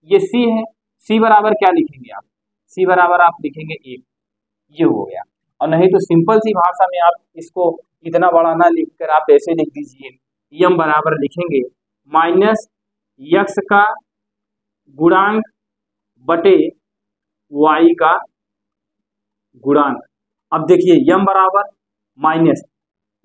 ये c है, c बराबर क्या लिखेंगे आप, c बराबर आप लिखेंगे 1, ये हो गया। और नहीं तो सिंपल सी भाषा में आप इसको इतना बड़ा ना लिखकर आप ऐसे लिख दीजिए, यम बराबर लिखेंगे माइनस यक्स का गुणांक बटे वाई का गुणांक। अब देखिए यम बराबर माइनस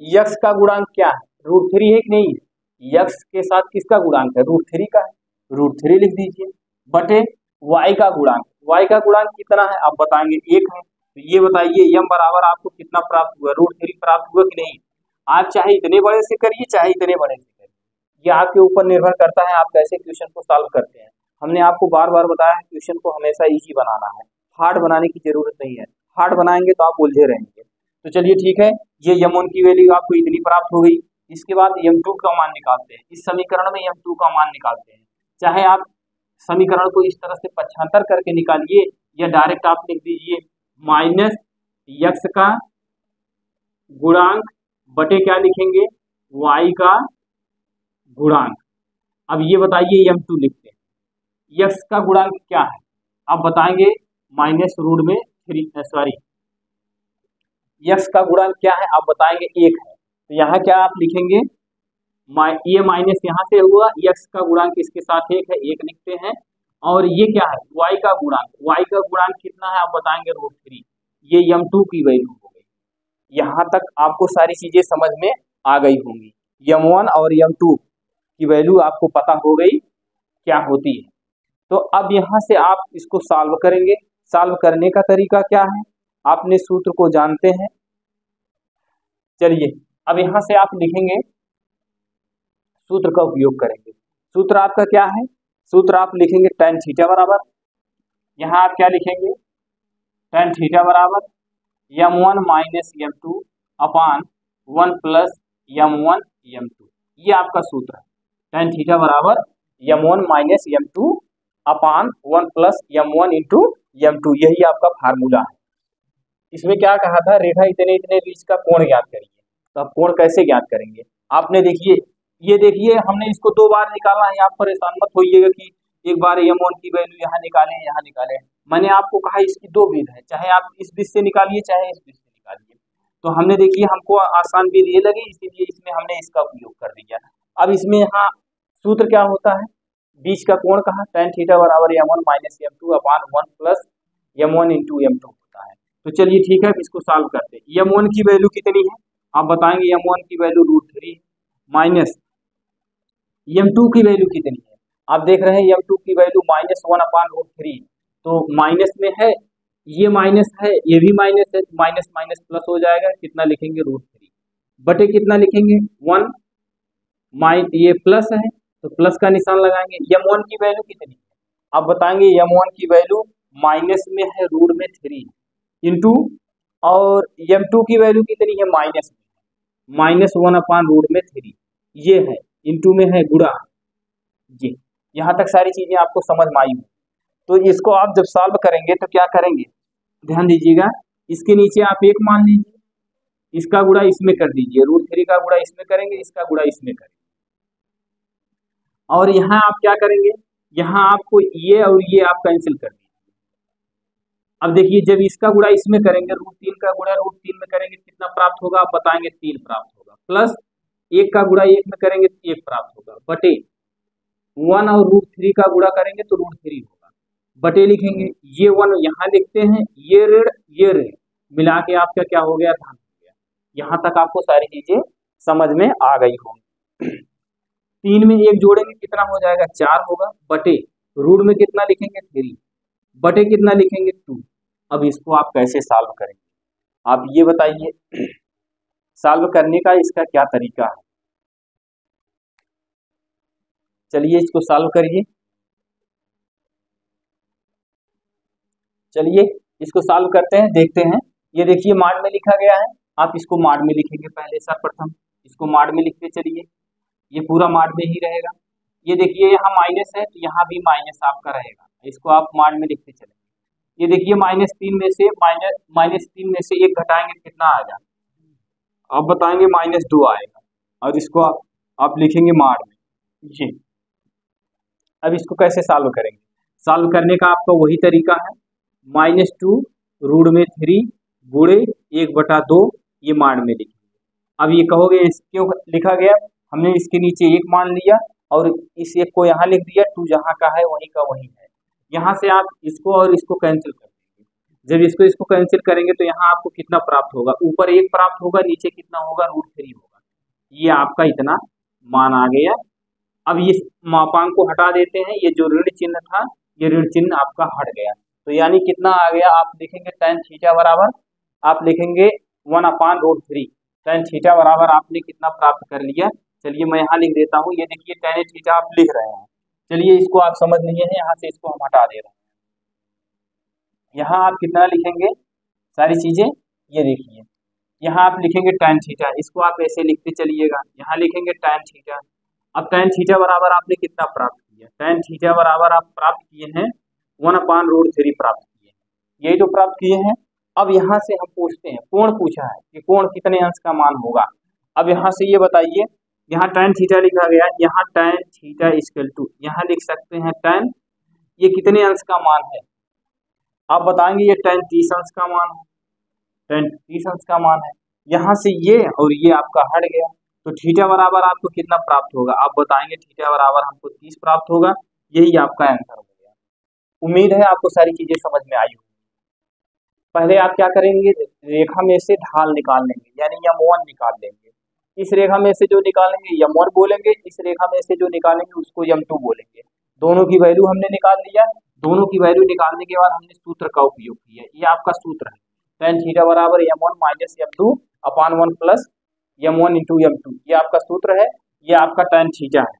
यक्स का गुणांक क्या है, रूट 3 है कि नहीं है, यक्स के साथ किसका गुणांक है, रूट 3 का है, रूट 3 लिख दीजिए, बटे वाई का गुणांक, वाई का गुणांक कितना है आप बताएंगे 1 है। तो ये बताइए यम बराबर आपको कितना प्राप्त हुआ, रूट 3 प्राप्त हुआ कि नहीं। आप चाहे इतने बड़े से करिए चाहे इतने बड़े से करिए, ये आपके ऊपर निर्भर करता है आप कैसे क्वेश्चन को सॉल्व करते हैं। हमने आपको बार बार बताया है क्वेश्चन को हमेशा इजी बनाना है, हार्ड बनाने की जरूरत नहीं है, हार्ड बनाएंगे तो आप उलझे रहेंगे। तो चलिए ठीक है, ये यम1 की वैल्यू आपको इतनी प्राप्त हो गई। इसके बाद यम2 का मान निकालते हैं, इस समीकरण में यम2 का मान निकालते हैं। चाहे आप समीकरण को इस तरह से पक्षांतर करके निकालिए या डायरेक्ट आप लिख दीजिए माइनस यक्स का गुणांक बटे क्या लिखेंगे, वाई का गुणांक। अब ये बताइए यम2 लिखते हैं, यक्स का गुणांक क्या है आप बताएंगे माइनस रूट में 3, सॉरी यक्स का गुणांक क्या है आप बताएंगे 1 है। तो यहाँ क्या आप लिखेंगे, ये माइनस यहाँ से हुआ, यक्स का गुणांक इसके साथ 1 है, 1 लिखते हैं। और ये क्या है, वाई का गुणांक, वाई का गुणांक कितना है आप बताएंगे रूट 3, ये यम2 की वैल्यू हो गई। यहाँ तक आपको सारी चीजें समझ में आ गई होंगी, यम1 और यम2 की वैल्यू आपको पता हो गई क्या होती है। तो अब यहाँ से आप इसको सॉल्व करेंगे, सॉल्व करने का तरीका क्या है, आपने सूत्र को जानते हैं। चलिए अब यहाँ से आप लिखेंगे, सूत्र का उपयोग करेंगे। सूत्र आपका क्या है, सूत्र आप लिखेंगे tan थीटा बराबर, यहाँ आप क्या लिखेंगे tan थीटा बराबर m1 माइनस m2 अपान 1 प्लस m1 m2, ये आपका सूत्र है। tan थीटा बराबर m1 माइनस m2 अपान 1 प्लस m1 इंटू m2, यही आपका फार्मूला है। इसमें क्या कहा था, रेखा इतने इतने बीच का कोण ज्ञात करिए। तो आप कोण कैसे ज्ञात करेंगे, आपने देखिए ये देखिए हमने इसको 2 बार निकाला है, आप परेशान मत होइएगा कि एक बार m1 की वैल्यू यहाँ निकालें यहाँ निकालें। मैंने आपको कहा इसकी 2 विध है, चाहे आप इस विध से निकालिए चाहे इस विध से निकालिए। तो हमने देखिए हमको आसान विध ये लगी इसीलिए इसमें हमने इसका उपयोग कर दिया। अब इसमें यहाँ सूत्र क्या होता है, बीच का कोण कहा, tan थीटा बराबर m1 माइनस m2 अपान 1 प्लस m1 इंटू m2 होता है। तो चलिए ठीक है, इसको सॉल्व करते हैं। m1 की वैल्यू कितनी है आप बताएंगे, m1 की वैल्यू रूट 3 माइनस m2 की वैल्यू कितनी है आप देख रहे हैं, m2 की वैल्यू माइनस 1 अपान रूट 3, तो माइनस में है, ये माइनस है ये भी माइनस है, माइनस माइनस प्लस हो जाएगा, कितना लिखेंगे रूट 3 बटे कितना लिखेंगे 1, ये प्लस है तो प्लस का निशान लगाएंगे। m1 की वैल्यू कितनी है आप बताएंगे, m1 की वैल्यू माइनस में है रूट में 3 इंटू, और m2 की वैल्यू कितनी है माइनस में, माइनस 1 अपान रूट में 3, ये है इंटू में है गुणा। जी यहाँ तक सारी चीजें आपको समझ में आई हो। तो इसको आप जब सॉल्व करेंगे तो क्या करेंगे, ध्यान दीजिएगा, इसके नीचे आप 1 मान लीजिए, इसका गुणा इसमें कर दीजिए, रूट 3 का गुणा इसमें करेंगे, इसका गुणा इसमें करेंगे। और यहाँ आप क्या करेंगे, यहाँ आपको ये और ये आप कैंसिल कर दीजिए, अब देखिए जब इसका गुणा इसमें करेंगे, √3 का गुणा √3 में करेंगे कितना प्राप्त होगा, आप बताएंगे 3 प्राप्त होगा, प्लस 1 का गुणा 1 में करेंगे तो 1 प्राप्त होगा, बटे 1 और √3 का गुणा करेंगे तो √3 होगा, बटे लिखेंगे, ये 1 यहाँ लिखते हैं, ये ऋण मिला के आपका क्या हो गया, धन हो गया। यहाँ तक आपको सारी चीजें समझ में आ गई होंगी। 3 में 1 जोड़ेंगे कितना हो जाएगा, 4 होगा, बटे रूट में कितना लिखेंगे 3, बटे कितना लिखेंगे 2। अब इसको आप कैसे सॉल्व करेंगे, आप ये बताइए, सॉल्व करने का इसका क्या तरीका है। चलिए इसको सॉल्व करिए, चलिए इसको सॉल्व करते हैं, देखते हैं। ये देखिए माड में लिखा गया है, आप इसको माड में लिखेंगे पहले, सर्वप्रथम इसको माड में लिखते चलिए, ये पूरा माड में ही रहेगा। ये देखिए यहाँ माइनस है तो यहाँ भी माइनस आपका रहेगा, इसको आप माड में लिखते चलेंगे। ये देखिए -3 में से -3 में से 1 घटाएंगे कितना आएगा, आप बताएंगे -2 आएगा, और इसको आप लिखेंगे माड में ये। अब इसको कैसे सॉल्व करेंगे, सॉल्व करने का आपका वही तरीका है, -2 रूट में 3 गुणे 1/2, ये माड में लिखेंगे। अब ये कहोगे क्यों लिखा गया, हमने इसके नीचे 1 मान लिया और इस 1 को यहाँ लिख दिया, 2 जहाँ का है वहीं का वहीं है। यहाँ से आप इसको और इसको कैंसिल कर देंगे, जब इसको कैंसिल करेंगे तो यहाँ आपको कितना प्राप्त होगा, ऊपर 1 प्राप्त होगा, नीचे कितना होगा, √3 होगा। ये आपका इतना मान आ गया। अब ये मापांक को हटा देते हैं, ये जो ऋण चिन्ह था ये ऋण चिन्ह आपका हट गया, तो यानी कितना आ गया, आप लिखेंगे tan थीटा बराबर, आप लिखेंगे 1/√3, tan थीटा बराबर आपने कितना प्राप्त कर लिया। चलिए मैं यहाँ लिख देता हूँ, ये देखिए tan थीटा आप लिख रहे हैं, चलिए इसको आप समझ लिए हैं, यहाँ से इसको हम हटा दे रहे हैं। यहाँ आप कितना लिखेंगे सारी चीजें, ये देखिए यहाँ आप लिखेंगे tan थीटा, इसको आप ऐसे लिखते चलिएगा, यहाँ लिखेंगे tan थीटा। अब tan थीटा बराबर आपने कितना प्राप्त किया, tan थीटा बराबर आप प्राप्त किए हैं 1/√3 प्राप्त किए हैं, यही तो प्राप्त किए हैं। अब यहाँ से हम पूछते हैं, कोण पूछा है कि कोण कितने अंश का मान होगा। अब यहाँ से ये बताइए, यहाँ tan थीटा लिखा गया, यहाँ tan थीटा इक्वल टू, यहाँ लिख सकते हैं tan, ये कितने अंश का मान है, आप बताएंगे ये tan 30 अंश का मान है, tan 30 अंश का मान है। यहाँ से ये और ये आपका हट गया, तो थीटा बराबर आपको कितना प्राप्त होगा, आप बताएंगे थीटा बराबर हमको 30 प्राप्त होगा, यही आपका आंसर हो गया। उम्मीद है आपको सारी चीजें समझ में आई होगी। पहले आप क्या करेंगे, रेखा में से ढाल निकाल लेंगे, यानी m1 निकाल लेंगे, इस रेखा में से जो निकालेंगे m1 बोलेंगे, इस रेखा में से जो निकालेंगे उसको m2 बोलेंगे। दोनों की वैल्यू हमने निकाल लिया, दोनों की वैल्यू निकालने के बाद हमने सूत्र का उपयोग किया, ये आपका सूत्र है, tan थीटा बराबर m1 - m2/1 plus m1 × m2, ये आपका सूत्र है, ये आपका tan थीटा है।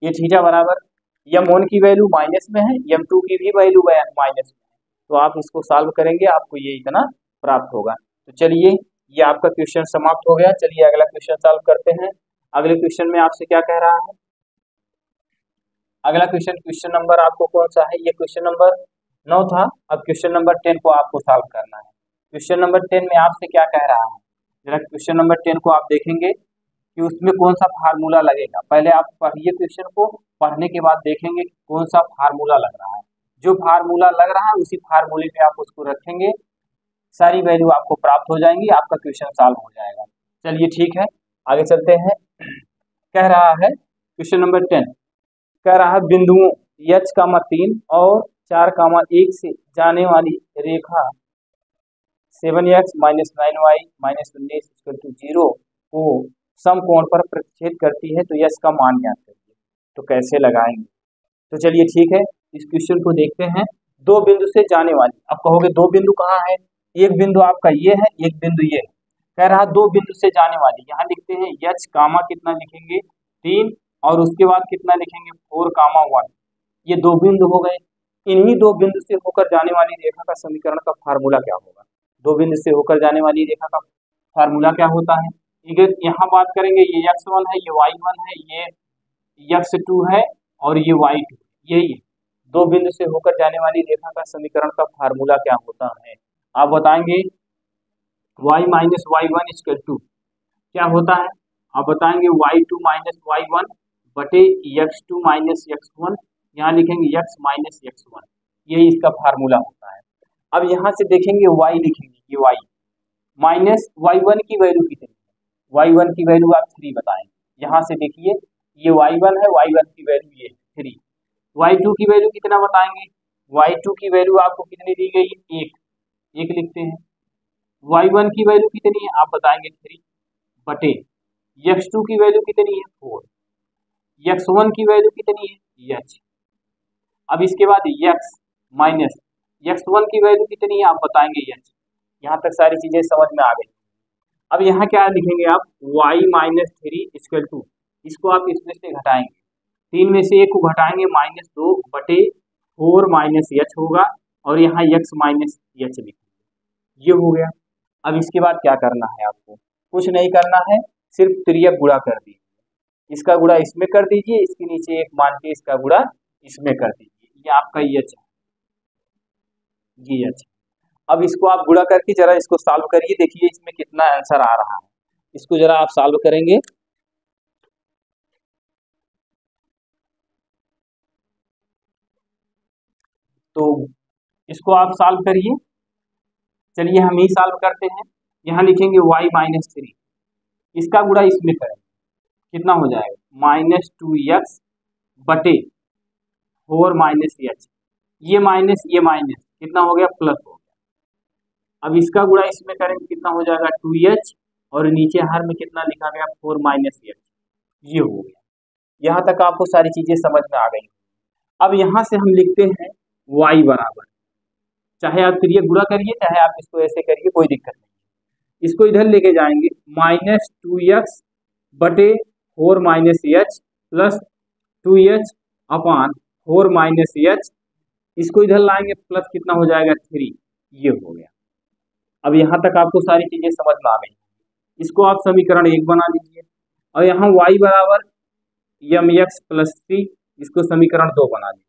ये थीटा बराबर m1 की वैल्यू माइनस में है, m2 की भी वैल्यू माइनस में है, तो आप इसको सॉल्व करेंगे आपको ये इतना प्राप्त होगा। तो चलिए ये आपका क्वेश्चन समाप्त हो गया, चलिए अगला क्वेश्चन सॉल्व करते हैं। अगले क्वेश्चन में आपसे क्या कह रहा है, अगला क्वेश्चन नंबर आपको कौन सा है, ये क्वेश्चन नंबर 9 था। अब क्वेश्चन नंबर 10 को आपको सॉल्व करना है। क्वेश्चन नंबर 10 में आपसे क्या कह रहा है, जरा क्वेश्चन नंबर 10 को आप देखेंगे कि उसमें कौन सा फार्मूला लगेगा। पहले आप पढ़िए क्वेश्चन को, पढ़ने के बाद देखेंगे कौन सा फार्मूला लग रहा है, जो फार्मूला लग रहा है उसी फार्मूले पे आप उसको रखेंगे, सारी वैल्यू आपको प्राप्त हो जाएंगी, आपका क्वेश्चन सॉल्व हो जाएगा। चलिए ठीक है आगे चलते हैं। कह रहा है क्वेश्चन नंबर 10, कह रहा है बिंदुओं h, 3 और 4, 1 से जाने वाली रेखा 7x - 9y - 19 = 0 को समकोण पर प्रतिच्छेद करती है, तो यश का मान ज्ञात करिए। तो कैसे लगाएंगे, तो चलिए ठीक है इस क्वेश्चन को देखते हैं। दो बिंदु से जाने वाली, अब कहोगे दो बिंदु कहाँ है, एक बिंदु आपका ये है, एक बिंदु ये है। कह रहा दो बिंदु से जाने वाली, यहाँ लिखते हैं h, कितना लिखेंगे 3 और उसके बाद कितना लिखेंगे 4, 1, ये दो बिंदु हो गए। इन्हीं दो बिंदु से होकर जाने वाली रेखा का समीकरण का फार्मूला क्या होगा, दो बिंदु से होकर जाने वाली रेखा का फार्मूला क्या होता है। यहाँ बात करेंगे ये x1 है, ये y1 है, ये x2 है और ये y2, यही दो बिंदु से होकर जाने वाली रेखा का समीकरण का फार्मूला क्या होता है। आप बताएंगे y - y1 = क्या होता है, आप बताएंगे y2 - y1 बटे x2 - x1, यहाँ लिखेंगे x - x1, यही इसका फार्मूला होता है। अब यहाँ से देखेंगे y लिखेंगे, ये y माइनस y1 की वैल्यू कितनी है, y1 की वैल्यू आप 3 बताएंगे। यहाँ से देखिए ये y1 है, y1 की वैल्यू ये 3, y2 की वैल्यू कितना बताएंगे, y2 की वैल्यू आपको कितनी दी गई है, 1 लिखते हैं। y1 की वैल्यू कितनी है आप बताएंगे 3 बटे x2 की वैल्यू कितनी है 4, x1 की वैल्यू कितनी है h। अब इसके बाद x माइनस x1 की वैल्यू कितनी है आप बताएंगे h। यहाँ तक सारी चीजें समझ में आ गई। अब यहाँ क्या लिखेंगे आप, y माइनस 3 इक्वल टू, इसको आप इसमें से घटाएंगे, 3 में से 1 को घटाएंगे -2 बटे 4 माइनस h होगा, और यहाँ x माइनस h लिखेंगे, ये हो गया। अब इसके बाद क्या करना है आपको, कुछ नहीं करना है, सिर्फ तिर्यक गुणा कर दीजिए, इसका गुणा इसमें कर दीजिए, इसके नीचे 1 मान के इसका गुणा इसमें कर दीजिए, ये आपका ये h है, ये h। अब इसको आप गुणा करके जरा इसको सॉल्व करिए, देखिए इसमें कितना आंसर आ रहा है, इसको जरा आप सॉल्व करेंगे। तो इसको आप सॉल्व करिए, चलिए हम ही सॉल्व करते हैं। यहाँ लिखेंगे y माइनस 3, इसका गुणा इसमें करें, कितना हो जाएगा -2x बटे 4 माइनस h, ये माइनस कितना हो गया प्लस हो गया। अब इसका गुणा इसमें करेंगे, कितना हो जाएगा 2h, और नीचे हर में कितना लिखा गया 4 माइनस h, ये हो गया। यहाँ तक आपको सारी चीजें समझ में आ गई। अब यहाँ से हम लिखते हैं y बराबर, चाहे आप तिर्यक गुणा करिए चाहे आप इसको ऐसे करिए, कोई दिक्कत नहीं। इसको इधर लेके जाएंगे, -2x बटे 4 माइनस h प्लस 2h अपान 4 माइनस h, इसको इधर लाएंगे प्लस कितना हो जाएगा 3, ये हो गया। अब यहाँ तक आपको सारी चीजें समझ में आ गई। इसको आप समीकरण 1 बना लीजिए, और यहाँ y बराबर mx प्लस 3, इसको समीकरण 2 बना लीजिए।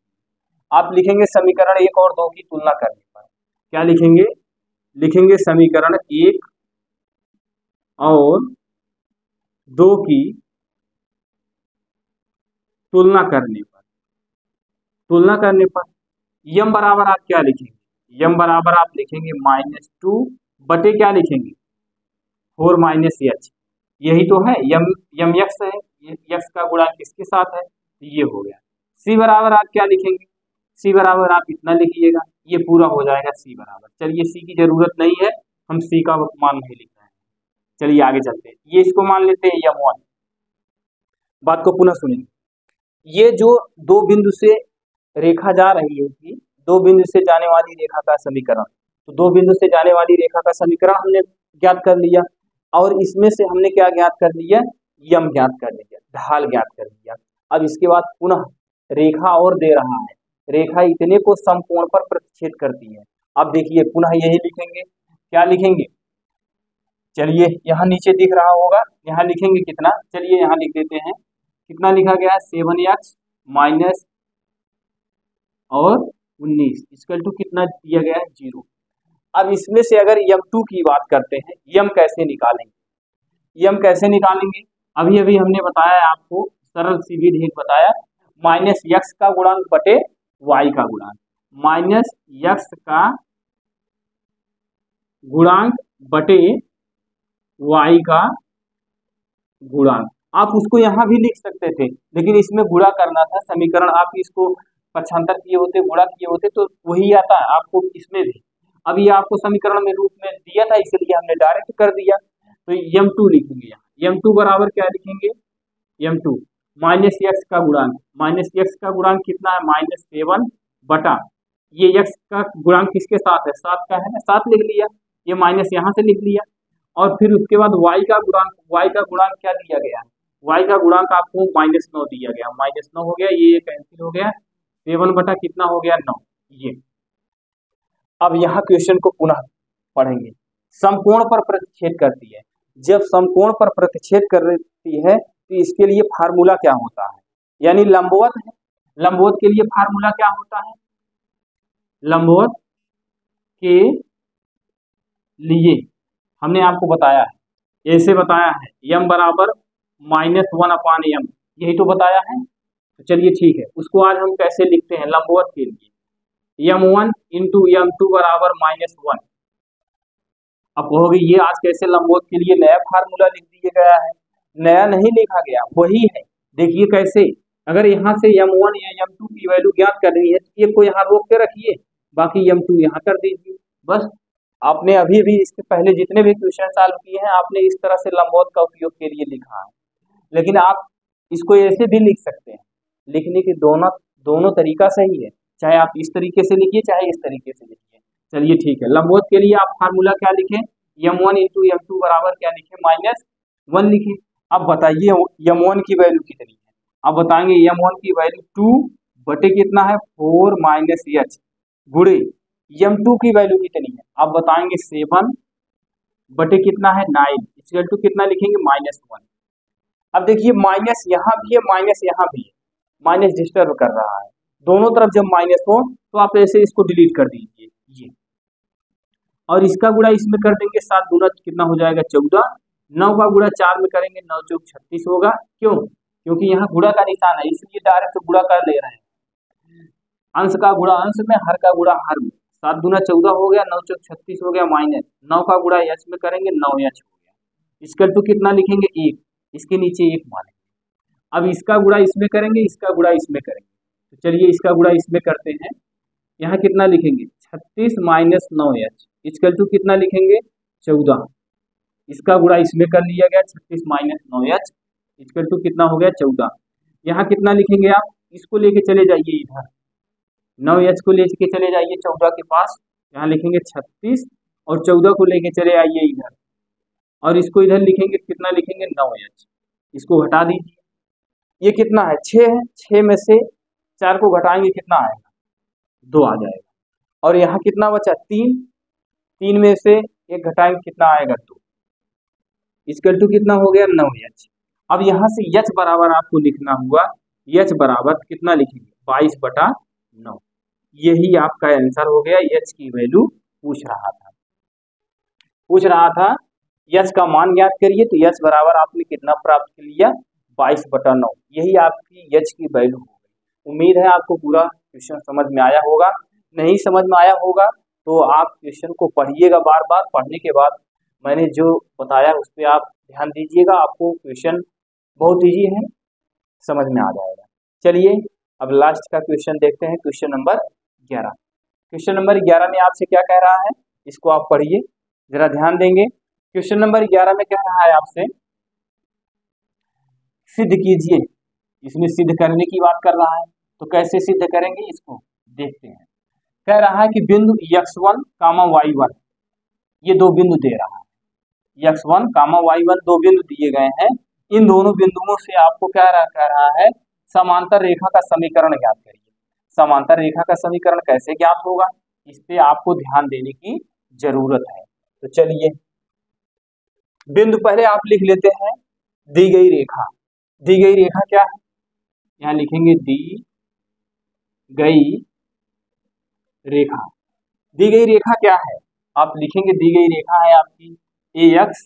आप लिखेंगे समीकरण 1 और 2 की तुलना करने पर क्या लिखेंगे, लिखेंगे समीकरण 1 और 2 की तुलना करने पर यम बराबर आप क्या लिखेंगे, यम बराबर आप लिखेंगे -2 बटे क्या लिखेंगे 4 माइनस h, यही तो है यम x है, x का गुणा किसके साथ है, ये हो गया। c बराबर आप क्या लिखेंगे, c बराबर आप इतना लिखिएगा, ये पूरा हो जाएगा c बराबर। चलिए c की जरूरत नहीं है, हम c का मान नहीं लिख रहे हैं, चलिए आगे चलते हैं। ये इसको मान लेते हैं m1, बात को पुनः सुनिए। ये जो दो बिंदु से रेखा जा रही होगी, दो बिंदु से जाने वाली रेखा का समीकरण, तो दो बिंदु से जाने वाली रेखा का समीकरण हमने ज्ञात कर लिया, और इसमें से हमने क्या ज्ञात कर लिया, यम ज्ञात कर लिया, ढाल ज्ञात कर लिया। अब इसके बाद पुनः रेखा और दे रहा है, रेखा इतने को समकोण पर प्रतिच्छेद करती है। अब देखिए पुनः यही लिखेंगे, क्या लिखेंगे, चलिए यहाँ नीचे दिख रहा होगा, यहाँ लिखेंगे कितना, चलिए यहाँ लिख देते हैं, कितना लिखा गया है 7x माइनस और 19 इक्वल टू कितना दिया गया है 0। अब इसमें से अगर m2 की बात करते हैं, यम कैसे निकालेंगे, यम कैसे निकालेंगे, अभी अभी हमने बताया आपको, सरल सीधी ढीक बताया, -x का गुणांक बटे y का गुणांक, -x का गुणांक बटे y का गुणांक। आप उसको यहाँ भी लिख सकते थे, लेकिन इसमें गुणा करना था, समीकरण आप इसको पक्षांतर किए होते, गुणा किए होते तो वही आता है आपको इसमें भी। अभी आपको समीकरण में रूप में दिया था, इसलिए हमने डायरेक्ट कर दिया। तो m2 लिखेंगे, यहाँ m2 बराबर क्या लिखेंगे, m2 -x का गुणांक, -x का गुणांक कितना है -7 बटा, ये x का गुणांक किसके साथ है, 7 का है ना, 7 लिख लिया, ये माइनस यहाँ से लिख लिया, और फिर उसके बाद y का गुणांक क्या दिया गया है, y का गुणांक आपको -9 दिया गया, -9 हो गया, ये कैंसिल हो गया, 7 बटा कितना हो गया 9, ये। अब यहाँ क्वेश्चन को पुनः पढ़ेंगे, समकोण पर प्रतिच्छेद करती है, जब समकोण पर प्रतिच्छेद करती है तो इसके लिए फार्मूला क्या होता है, यानी लंबवत है, लंबवत के लिए फार्मूला क्या होता है, लंबवत के लिए हमने आपको बताया है, ऐसे बताया है, m बराबर -1/m, यही तो बताया है। तो चलिए ठीक है, उसको आज हम कैसे लिखते हैं लंबवत के लिए, m1 इंटू m2 बराबर -1। अब कहोगे ये आज कैसे लंबवत के लिए नया फार्मूला लिख दिया गया है? नया नहीं लिखा गया, वही है। देखिए कैसे, अगर यहाँ से m1 या m2 की वैल्यू ज्ञात करनी है तो एक को यहाँ रोक के रखिए, बाकी m2 यहाँ कर दीजिए। बस आपने अभी भी इसके पहले जितने भी क्वेश्चन सॉल्व किए हैं आपने इस तरह से लंबवत का उपयोग के लिए लिखा है, लेकिन आप इसको ऐसे भी लिख सकते हैं। लिखने के दोनों तरीका सही है, चाहे आप इस तरीके से लिखिए चाहे इस तरीके से लिखिए। चलिए ठीक है, लंबवत के लिए आप फार्मूला क्या लिखें? m1 इंटू m2 बराबर क्या लिखें? -1 लिखें। अब बताइए m1 की वैल्यू कितनी है? अब बताएंगे m1 की वैल्यू 2 बटे कितना है 4 माइनस h गुणे m2 की वैल्यू कितनी है? आप बताएंगे 7 बटे कितना है 9 इक्वल टू कितना लिखेंगे? -1। अब देखिए माइनस यहाँ भी है माइनस यहाँ भी है, माइनस डिस्टर्ब कर रहा है। दोनों तरफ जब माइनस हो तो आप ऐसे इसको डिलीट कर दीजिए ये, और इसका गुणा इसमें कर देंगे 7 दूना कितना हो जाएगा 14। 9 का गुणा 4 में करेंगे 9 चौक 36 होगा। क्यों? क्योंकि यहाँ गुणा का निशान है इसलिए डायरेक्ट गुणा कर ले रहे हैं। अंश का गुणा अंश में, हर का गुणा हर में। 7 दूना 14 हो गया, 9 चौक 36 हो गया, माइनस 9 का गुणा h में करेंगे 9h हो गया। इसका टू कितना लिखेंगे 1, इसके नीचे 1 मानेंगे। अब इसका गुणा इसमें करेंगे, इसका गुणा इसमें करेंगे, तो चलिए इसका गुणा इसमें करते हैं। यहाँ कितना लिखेंगे 36 माइनस 9h इक्वल टू कितना लिखेंगे 14। इसका गुणा इसमें कर लिया गया 36 माइनस 9h इक्वल टू कितना हो गया 14। यहाँ कितना लिखेंगे आप? इसको लेके चले जाइए इधर, 9h को लेके चले जाइए 14 के पास, यहाँ लिखेंगे 36 और 14 को लेके चले आइए इधर, और इसको इधर लिखेंगे कितना लिखेंगे 9h। इसको घटा दीजिए, ये कितना है 6 है, 6 में से 4 को घटाएंगे कितना आएगा 2 आ जाएगा। और यहाँ कितना बचा 3, 3 में से 1 घटाएंगे कितना आएगा 2, इसका टू कितना हो गया 9h। अब यहाँ से h बराबर आपको लिखना हुआ, h बराबर कितना लिखेंगे 22/9। यही आपका आंसर हो गया। h की वैल्यू पूछ रहा था h का मान ज्ञात करिए, तो h बराबर आपने कितना प्राप्त कर लिया 22/9। यही आपकी h की वैल्यू हो गई। उम्मीद है आपको पूरा क्वेश्चन समझ में आया होगा। नहीं समझ में आया होगा तो आप क्वेश्चन को पढ़िएगा बार बार, पढ़ने के बाद मैंने जो बताया उस पर आप ध्यान दीजिएगा, आपको क्वेश्चन बहुत ईजी है, समझ में आ जाएगा। चलिए अब लास्ट का क्वेश्चन देखते हैं, क्वेश्चन नंबर 11। क्वेश्चन नंबर 11 में आपसे क्या कह रहा है, इसको आप पढ़िए, जरा ध्यान देंगे। क्वेश्चन नंबर 11 में कह रहा है आपसे सिद्ध कीजिए। इसमें सिद्ध करने की बात कर रहा है, तो कैसे सिद्ध करेंगे इसको देखते हैं। कह रहा है कि बिंदु x1, y1 ये दो बिंदु दे रहा है, x1, y1 दो बिंदु दिए गए हैं। इन दोनों बिंदुओं से आपको क्या कह रहा है समांतर रेखा का समीकरण ज्ञात करिए। समांतर रेखा का समीकरण कैसे ज्ञात होगा, इस पे आपको ध्यान देने की जरूरत है। तो चलिए बिंदु पहले आप लिख लेते हैं, दी गई रेखा। दी गई रेखा क्या है, यहाँ लिखेंगे दी गई रेखा। दी गई रेखा क्या है, आप लिखेंगे दी गई रेखा है आपकी ax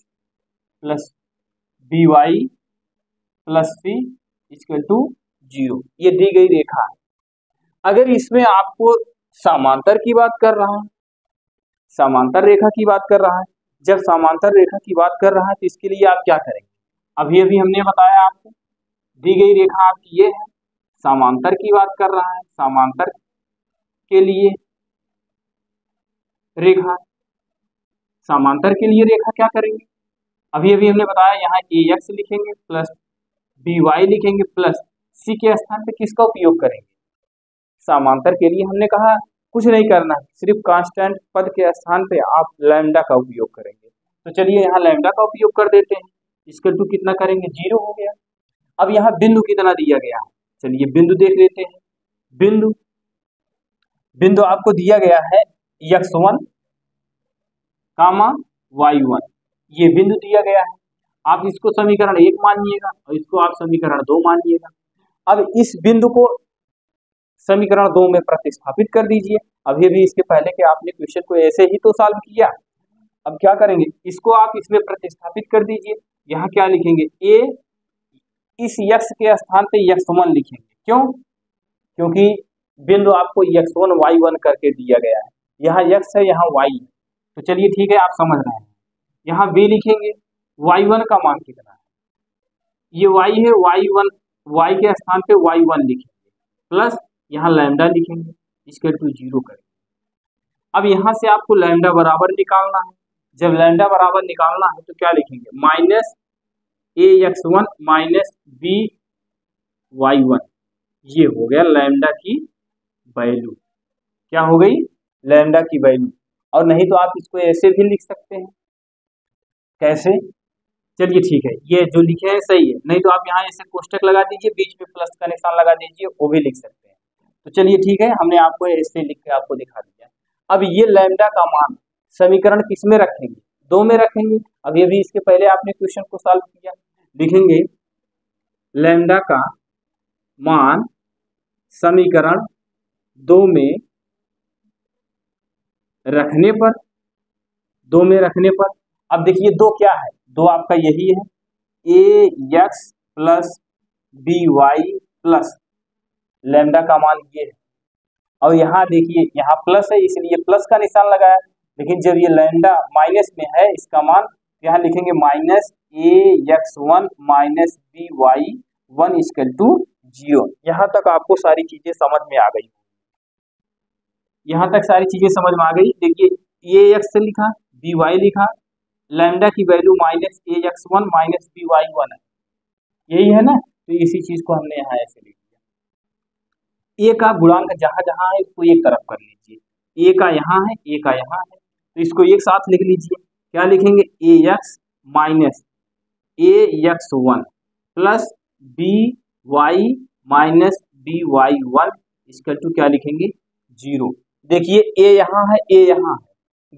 plus by plus c equal to 0। ये दी गई रेखा है। अगर इसमें आपको समांतर की बात कर रहा है, समांतर रेखा की बात कर रहा है, जब समांतर रेखा की बात कर रहा है तो इसके लिए आप क्या करेंगे, अभी हमने बताया आपको दी गई रेखा आपकी ये है, समांतर की बात कर रहा है, समांतर के लिए रेखा, समांतर के लिए रेखा क्या करेंगे, अभी हमने बताया यहाँ ax लिखेंगे प्लस by लिखेंगे प्लस c के स्थान पे किसका उपयोग करेंगे, समांतर के लिए हमने कहा कुछ नहीं करना है, सिर्फ कांस्टेंट पद के स्थान पे आप लैम्डा का उपयोग करेंगे। तो चलिए यहाँ लैम्डा का उपयोग कर देते हैं, इसका टू कितना करेंगे 0 हो गया। अब यहाँ बिंदु कितना दिया गया है, चलिए बिंदु देख लेते हैं। बिंदु आपको दिया गया है x1, y1, ये बिंदु दिया गया है। आप इसको समीकरण 1 मानिएगा और इसको आप समीकरण 2 मानिएगा। अब इस बिंदु को समीकरण 2 में प्रतिस्थापित कर दीजिए। अभी इसके पहले के आपने क्वेश्चन को ऐसे ही तो सॉल्व किया। अब क्या करेंगे, इसको आप इसमें प्रतिस्थापित कर दीजिए। यहाँ क्या लिखेंगे a, इस x के स्थान पे x1 लिखेंगे। क्यों? क्योंकि बिंदु आपको x1 y1 करके दिया गया है, यहाँ x है यहाँ y है, तो चलिए ठीक है आप समझ रहे हैं। यहाँ b लिखेंगे, y1 का मान कितना है, ये y है, y1 y के स्थान पे y1 लिखेंगे प्लस यहाँ लैम्डा लिखेंगे इक्वल टू 0 करेंगे। अब यहाँ से आपको लैम्डा बराबर निकालना है, जब लैम्डा बराबर निकालना है तो क्या लिखेंगे, माइनस ax1 माइनस by1, ये हो गया लैम्डा की वैल्यू। क्या हो गई, लैम्डा की वैल्यू। और नहीं तो आप इसको ऐसे भी लिख सकते हैं, कैसे, चलिए ठीक है ये जो लिखे हैं सही है, नहीं तो आप यहाँ ऐसे कोष्टक लगा दीजिए, बीच में प्लस का निशान लगा दीजिए, वो भी लिख सकते हैं। तो चलिए ठीक है, हमने आपको ऐसे लिख के आपको दिखा दिया। अब ये लैम्डा का मान समीकरण किस में रखेंगे, 2 में रखेंगे। अब ये भी इसके पहले आपने क्वेश्चन को सॉल्व किया, लिखेंगे लैम्डा का मान समीकरण 2 में रखने पर, 2 में रखने पर, अब देखिए 2 क्या है, 2 आपका यही है, ax plus by plus lambda का मान ये है। और यहाँ देखिए यहाँ प्लस है इसलिए प्लस का निशान लगाया, लेकिन जब ये लैम्डा माइनस में है इसका मान, यहाँ लिखेंगे minus ax1 minus by1 equal to 0। यहाँ तक आपको सारी चीजें समझ में आ गई, यहाँ तक सारी चीजें समझ में आ गई। देखिए ax लिखा, by लिखा, लैम्डा की value minus ax1 minus by1 है, यही है ना। तो इसी चीज को हमने यहाँ ऐसे लिख दिया। ए का गुणांक जहां जहां है इसको एक तरफ कर लीजिए, ए का यहाँ है ए का यहाँ है, तो इसको एक साथ लिख लीजिए। क्या लिखेंगे, ax minus ax1 plus by minus by1 equal to क्या लिखेंगे, 0। देखिए a यहाँ है a यहाँ है,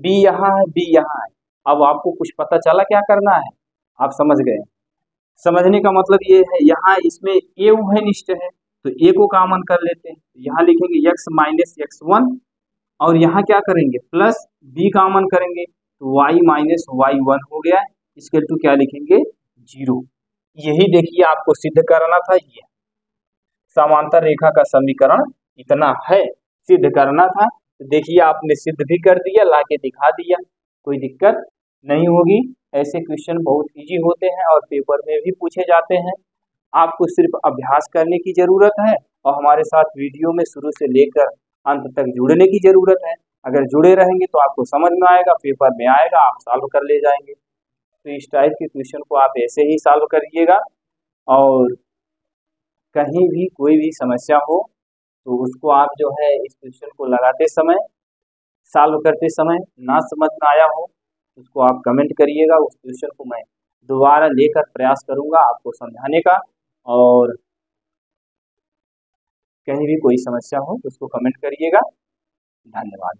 b यहाँ है b यहाँ है। अब आपको कुछ पता चला क्या करना है, आप समझ गए। समझने का मतलब ये है, यहाँ इसमें a उभयनिष्ठ है तो a को कॉमन कर लेते हैं, यहाँ लिखेंगे x माइनस x1 और यहाँ क्या करेंगे प्लस b कॉमन करेंगे तो y माइनस y1 हो गया, इसके टू क्या लिखेंगे 0। यही देखिए आपको सिद्ध करना था, ये समांतर रेखा का समीकरण इतना है, सिद्ध करना था। तो देखिए आपने सिद्ध भी कर दिया, लाके दिखा दिया, कोई दिक्कत नहीं होगी। ऐसे क्वेश्चन बहुत इजी होते हैं और पेपर में भी पूछे जाते हैं, आपको सिर्फ अभ्यास करने की जरूरत है और हमारे साथ वीडियो में शुरू से लेकर अंत तक जुड़ने की जरूरत है। अगर जुड़े रहेंगे तो आपको समझ में आएगा, पेपर में आएगा, आप सॉल्व कर ले जाएंगे। तो इस टाइप के क्वेश्चन को आप ऐसे ही सॉल्व करिएगा और कहीं भी कोई भी समस्या हो तो उसको आप जो है इस क्वेश्चन को लगाते समय, सॉल्व करते समय ना समझ में आया हो उसको आप कमेंट करिएगा, उस क्वेश्चन को मैं दोबारा लेकर प्रयास करूंगा आपको समझाने का। और कहीं भी कोई समस्या हो तो उसको कमेंट करिएगा। धन्यवाद।